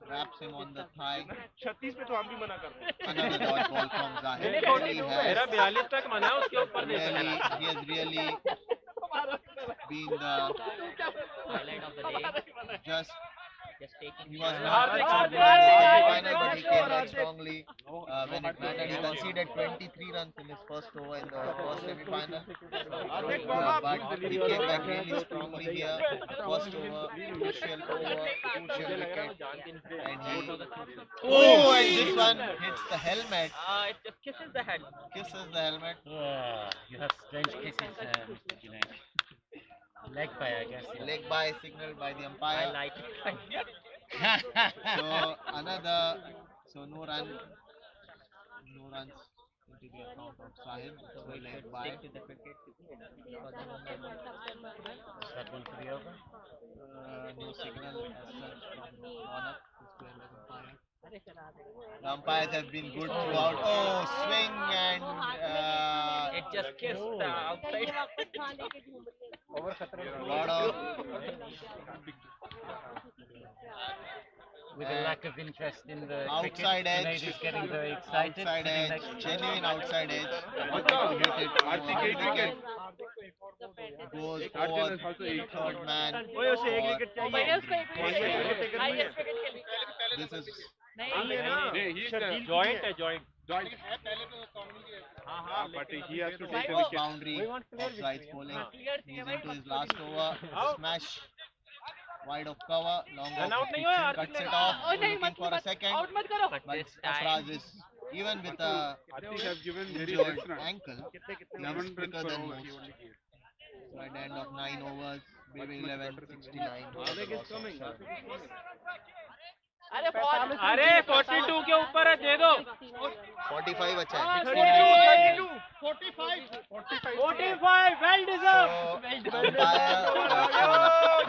Wraps him on the thigh. 36 पे तो हम भी मना कर रहे हैं. Another dot ball from Zahid. मेरा 42 तक मना उसके ऊपर नहीं Really, he has really been the highlight of the day. just. Just taking. He was not flexible in the semi-final, but he came back strongly when it mattered. He conceded 23 runs in his first over in the first semi-final, but he came back really strongly here. First over, crucial wicket, and he. Oh, and this one hits the helmet. It just kisses the head. Kisses the helmet. You have strange kisses, Mr. Junaid. Leg by, I guess. Yeah. Leg by signaled by the I umpire. like it. So another, so no runs into the account of Sahib. So We leg should by. stick to the cricket for the moment. Is that one for the over? No signal as such from Ronak, this player leg umpire. The umpires have been good throughout. Oh, swing and It just kissed the outside. lot of With a lack of interest in the outside cricket, edge. Junaid is getting very excited. Outside sitting edge, next to genuine outside edge. Wanted to hit it. Artik eight wicket. Goes over the third man. ओए उसे एक wicket चाहिए. This is joint है joint. But he has to take a first wicket. boundary of Zahid's bowling. He's into his last over. Smash. Wide of cover. Long Run off. out नहीं हुआ, Cuts it off. Looking for a second. But But this time, Afraz is, even with a Artik has given very injured less runs. ankle, he 11 is runs quicker per than over. most. So at the end of 9 overs, BB 11 69 for the loss of 7. अरे 42 के ऊपर है, दे दो. 45 अच्छा है. 45 well deserved. So, umpire,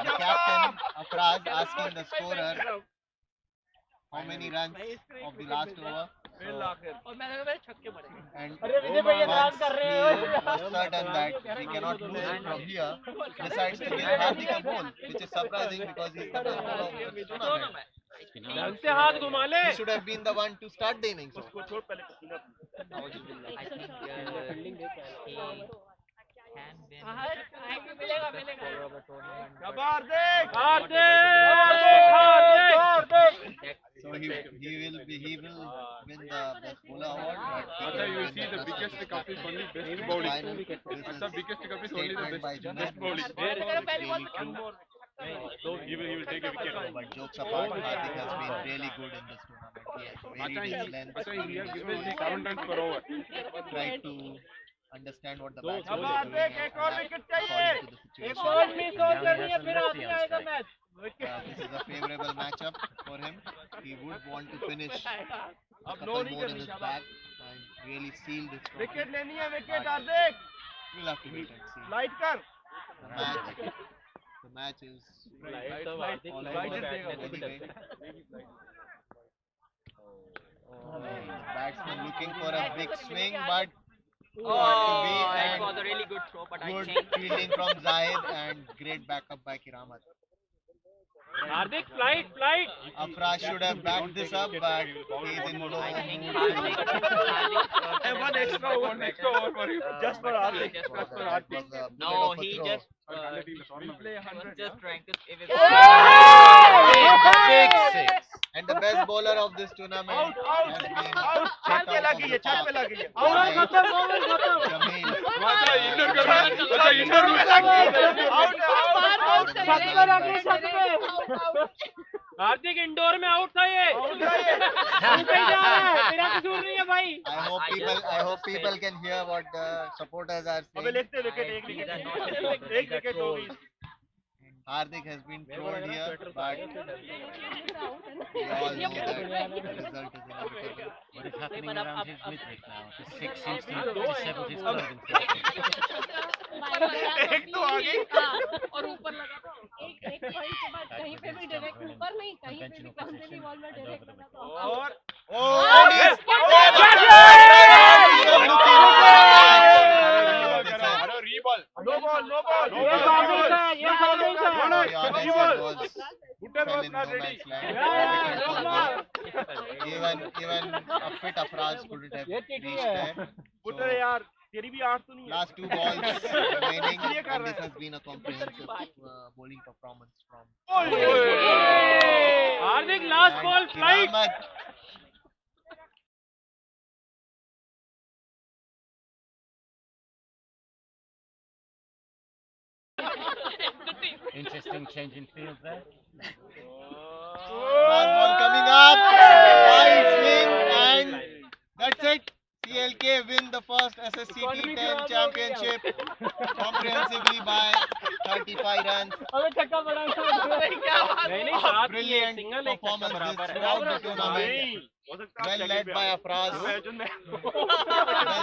the captain, Afraz, asking the scorer how many runs of the last over. So, and once he was certain that he cannot lose it from here, decides to give Hardik a ball, which is surprising because he is the best bowler of this tournament. ढंग से हाथ घुमा ले. He should have been the one to start the innings. I think he can win. So he will win the best bowler award. But Acha, you will see the biggest cup is only best bowling. final. This is Acha, biggest cup is only the statement by best Junaid. bowling. Really true. So he will take a wicket. But jokes apart, Hardik has been really good in this tournament. He has Acha, varied his length. Acha, he has given only 7 runs per over. Tried to understand what the batsman is doing and adapt according to the situation. This is a favourable matchup for him. He would want to finish a couple more in his bag and really seal this trophy. Wicket लेनी है wicket But Hardik. we'll have to wait and see. Light कर. The match is all over anyway. Oh, batsman looking for a big swing, but Oh, be, it and was a really good throw, but I good think fielding from Zahid and great backup by Kiramat. Hardik flight. Afraz should have backed this up, but he's in no I think mood Hardik, to. One extra over for him. Just for Hardik. Just Just for That Hardik. was a bit no, of a he throw. just Play he was 100. just trying to save his. Big six. And the best bowler of this tournament has been छत पे लगी है, छत पे लगी है. Jamil. अच्छा इधर कर रहा है. अच्छा इधर में लगी है. आउट हार्दिक इंडोर में आउट था ये. आउट है ये. तेरा कसूर नहीं है भाई. I hope people can hear what the supporters are अबे saying. लिखते विकेट एक These are wicket. not the एक विकेट हो गई. Hardik has been trolled here, but we all know that the result is in his What is happening around his midriff now? The 6 seems to have disheveled his clothing. एक तो आगे और ऊपर लगा था एक पॉइंट के बाद कहीं पे भी डायरेक्ट ऊपर नहीं कहीं पे भी काउंटरी बॉल में डायरेक्ट लगा था और reball no ball Even a fit Afraz couldn't have reached there. पुत्र यार तेरी भी 8 तो नहीं है Last 2 balls remaining, and this has been a comprehensive bowling performance from Hardik, last ball strike. Interesting change in field there. Last ball coming up, wide swing, and that's it. CLK win the first SSC T10 championship comprehensively by 35 runs. Brilliant performance throughout the tournament. Well led by Afraz, well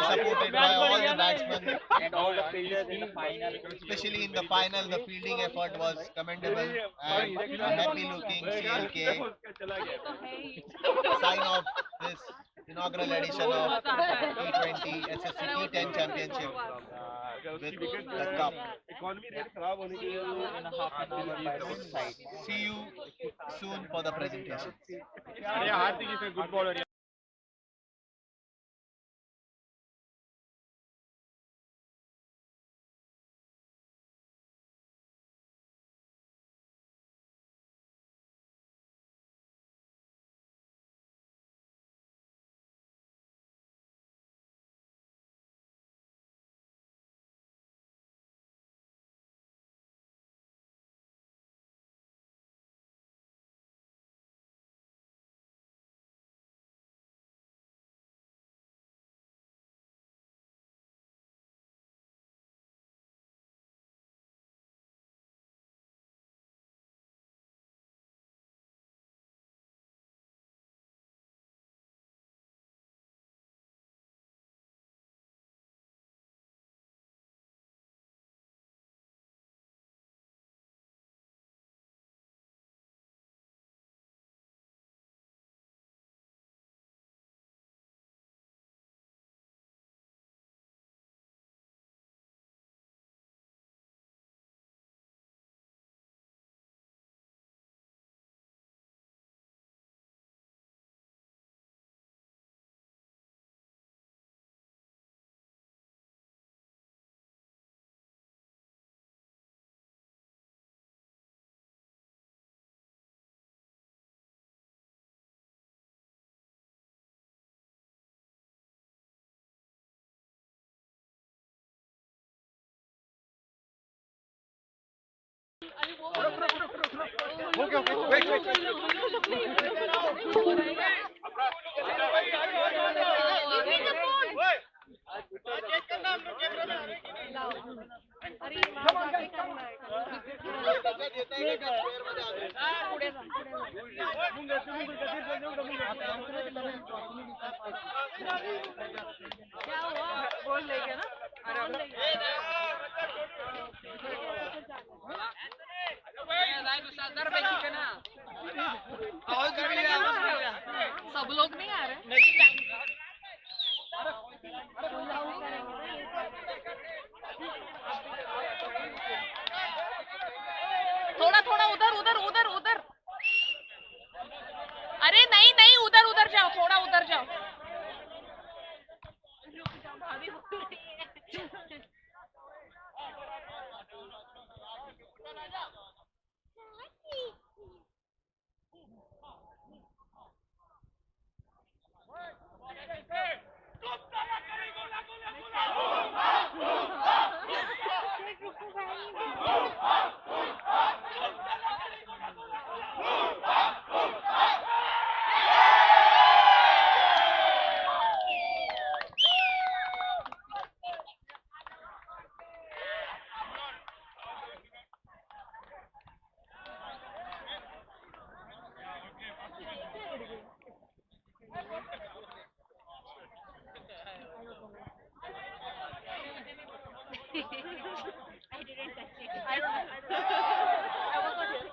supported by all the batsmen, and all the fielders in the final. especially in the final. The fielding effort was commendable, and a happy looking CLK sign of this inaugural edition of T20 SSC T10 championship with the cup. Economy rate खराब होने की वजह In a half an hour by both sides. See you soon for the presentation. से अरे हार्दिक is a good bowler सब लोग नहीं आ रहे थोड़ा थोड़ा उधर उधर उधर उधर अरे नहीं नहीं उधर उधर जाओ थोड़ा उधर जाओ I didn't touch it. I don't know. I was not here.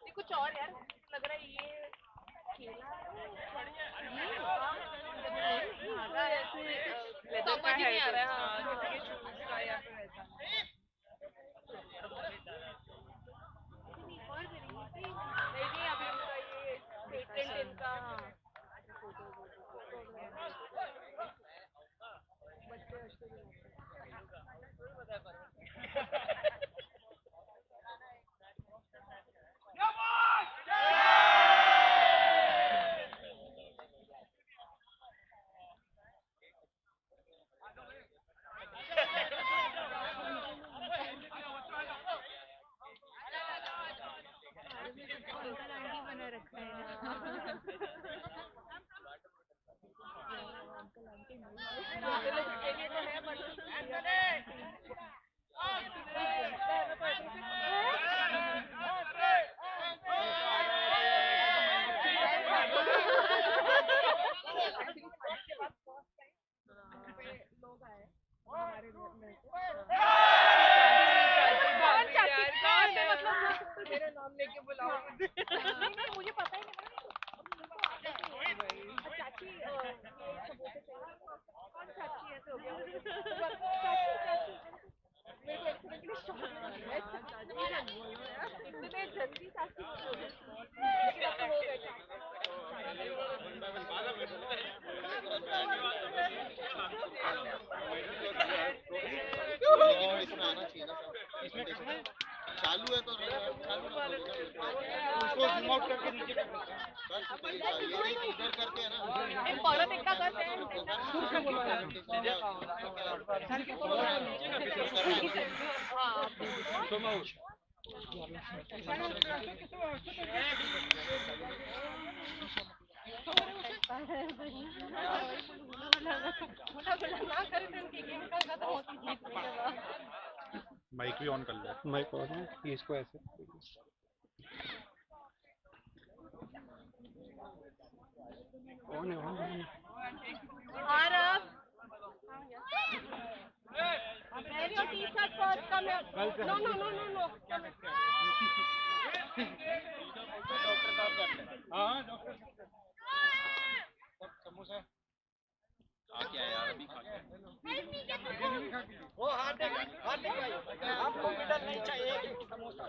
ये कुछ और यार लग रहा है ये खेला धागा ऐसे लेदर का है नहीं आ रहा है जैसे कि शूज का या फिर ऐसा नहीं अभी उनका ये पेटेंट इनका बना रखा है लोग आए हमारे घर में मेरा नाम लेके बुलाओ नहीं मुझे पता ही नहीं चाची कौन चाची ऐसे हो गया मेरे को एक्सीडेंटली शॉक इतने जल्दी चाची लेकिन अब तो हो गए इसमें आना चाहिए ना चालू है तो उसको जूम आउट करके नीचे कर ये इधर करते हैं ना परत एकदा करते हैं माइक भी ऑन कर ले माइक ऑन है कि इसको ऐसे ऑन है Wear your t-shirt first. Come here. No. हाँ डॉक्टर समोसा खा क्या यार अभी खा क्या वो हाथ देख आपको मिडल नहीं चाहिए समोसा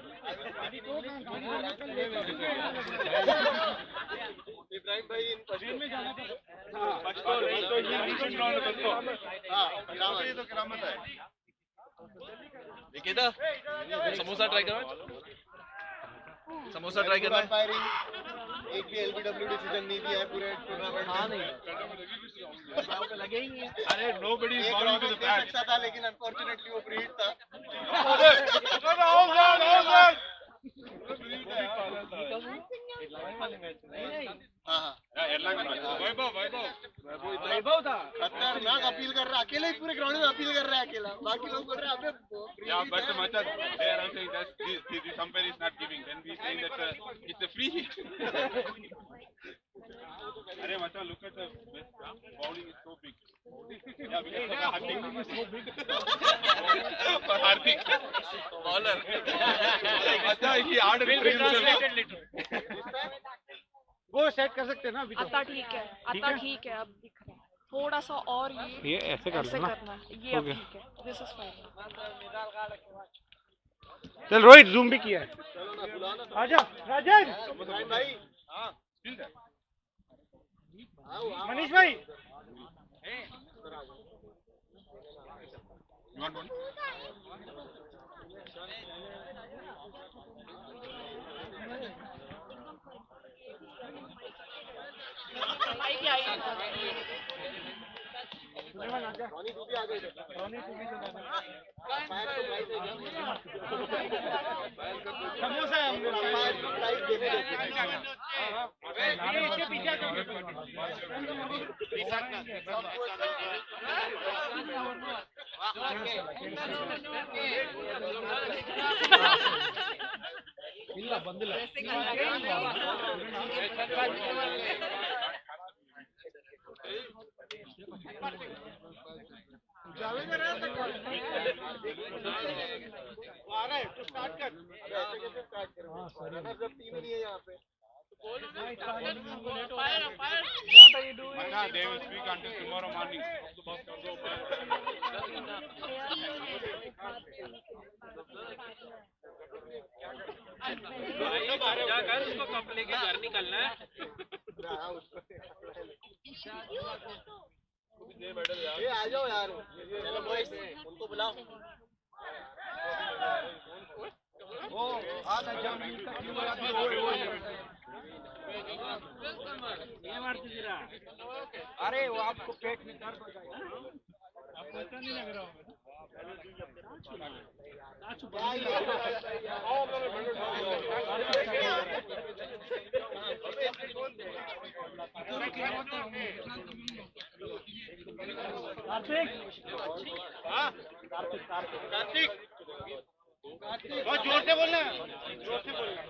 इब्राहिम भाई इन ट्रेन में जाना था तो ये रीजन राउंड कर दो हां ये तो करामत है देखिए था समोसा ट्राई करो समोसा ट्राई करना है एक भी एलबीडब्ल्यू डिसीजन नहीं दिया है पूरे टूर्नामेंट में लगे ही नहीं अरे nobody is एक bowling round to the they bat सकता था लेकिन अनफॉर्चुनेटली वो प्रीहिट था हाँ वैभव था खतरनाक अपील कर रहा है अकेले ही पूरे ग्राउंड में अपील कर रहा है अकेला बाकी लोग बोल रहे हैं अबे yeah but Macha they are saying that this umpire is not giving then we saying that it's a free hit अरे Macha look at the bowling is so big yeah because of Hardik is so big Hardik bowler Macha he ordered वो set कर सकते हैं ना आता ठीक है अब दिख रहा है थोड़ा सा और ये ऐसे कर लेना करना है ये अब ठीक है दिस इज फाइन चल रोहित जूम भी किया है आजा राजन भाई मनीष भाई you want one रोनी तू भी आ गई समोसा है हम इसके पीछे ಇಲ್ಲ ಬಂದಿಲ್ಲ आ रहा है तो स्टार्ट कर ऐसे कैसे स्टार्ट कर रनर्स अप टीम ही नहीं है यहाँ पे What are you doing? They will speak until tomorrow morning. क्या कर उसको कप लेके घर निकलना है ये आ जाओ यार चलो बॉयज उनको बुलाओ ओ आना जर्मनी का क्यों ये मारते जरा अरे वो आपको पेट में दर्द हो जाएगा आपको अच्छा नहीं लग रहा होगा कार्तिक बहुत जोर से बोलना जोर से बोलना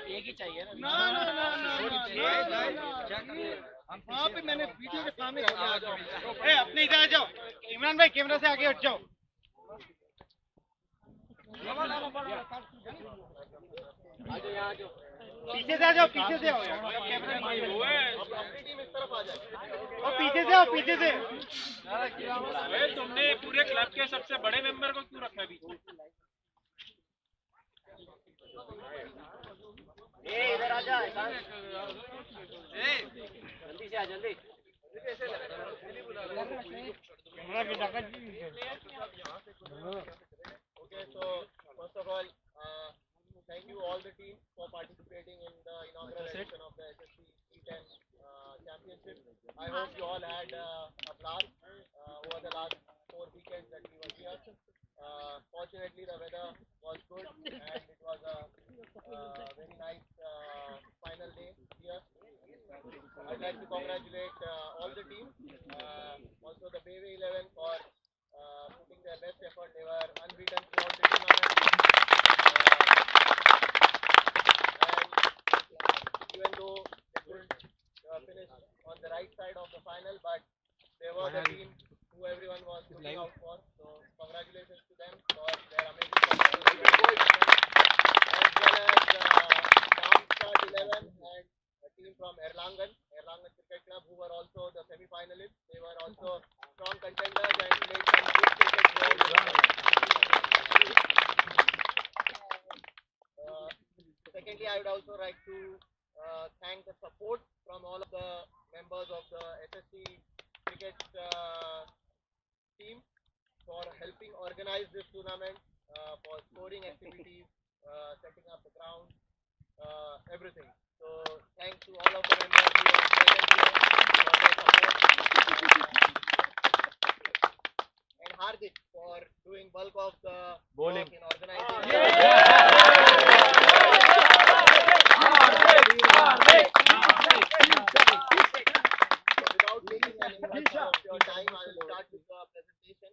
एक ही चाहिए ना वहाँ पे मैंने वीडियो के सामने अपने इधर आ जाओ इमरान भाई कैमरा से आगे हट जाओ पीछे से आ जाओ पीछे से आओ और पीछे से आओ पीछे से तुमने पूरे क्लब के सबसे बड़े मेंबर को क्यों रखा बीच में इधर आ जा जल्दी से आ जल्दी Okay, so first of all, thank you all the teams for participating in the inaugural edition of the SSC T10 championship. I hope you all had a blast over the last 4 weekends that we were here. Fortunately, the weather was good and it was a very nice final day here. I'd like to congratulate all the teams, also the Baby 11 for putting their best effort. They were unbeaten throughout the tournament. And even though they couldn't finish on the right side of the final, but they were the team who everyone was looking out for. So congratulations to them for their amazing performance. As well as Darmstadt 11 and a team from Erlangen Cricket Club, who were also the semi-finalists. They were also strong contenders and played some good cricket throughout the tournament. Secondly, I would also like to thank the support from all of the members of the SSC cricket team for helping organize this tournament, for scoring activities, setting up the ground, everything. So thanks to all of the members who are present here for their support. And Hardik for doing bulk of the work in organizing. Without taking any much of your time, I will start with the presentation.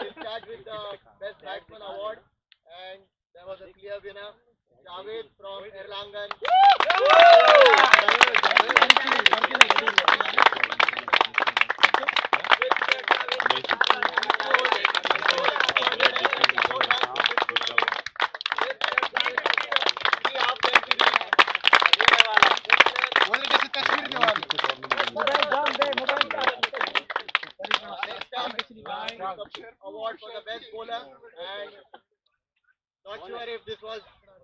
We'll start with the Best Batsman Award, and there was a clear winner, Javed from Erlangen. Award for the best bowler, and not sure if this was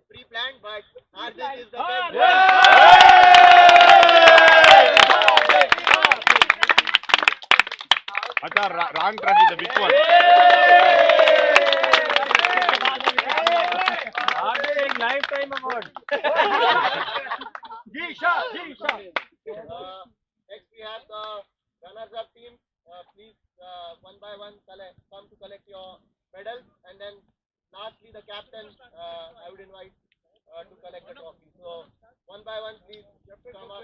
pre-planned, but Hardik is the best bowler. Wrong trophy, the big one. Hardik lifetime award. Next we have the runners-up team. Please, one by one, come to collect your medals, and then lastly the captain, I would invite to collect the trophy. So one by one, please come up.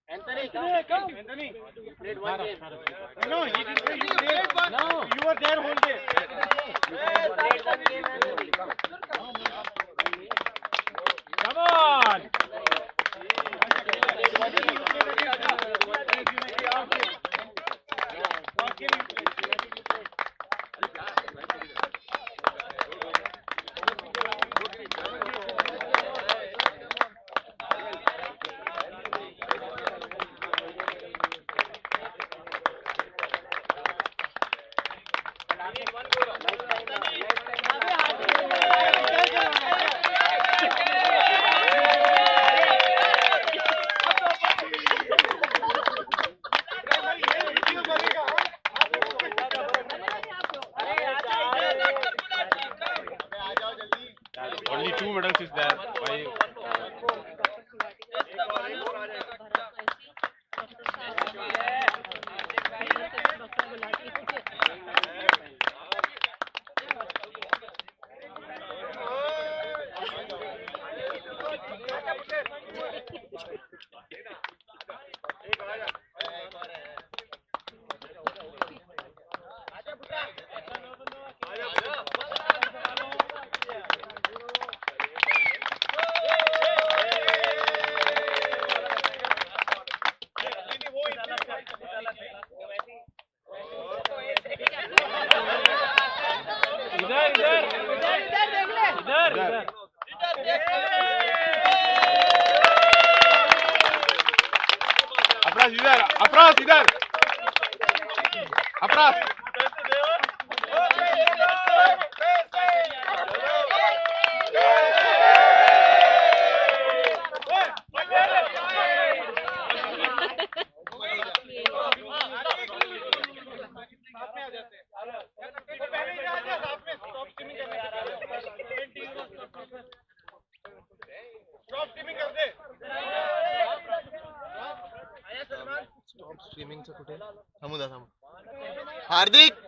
Anthony, come. Anthony, played one game. No, he didn't play. You played one. No, you were there whole day. Played one game. Anthony, come. Come on. Only 2 medals is there. Why? Apras इधर, Apras इधर, Apras. Streaming से कुठे थांबू द्या थांबू हार्दिक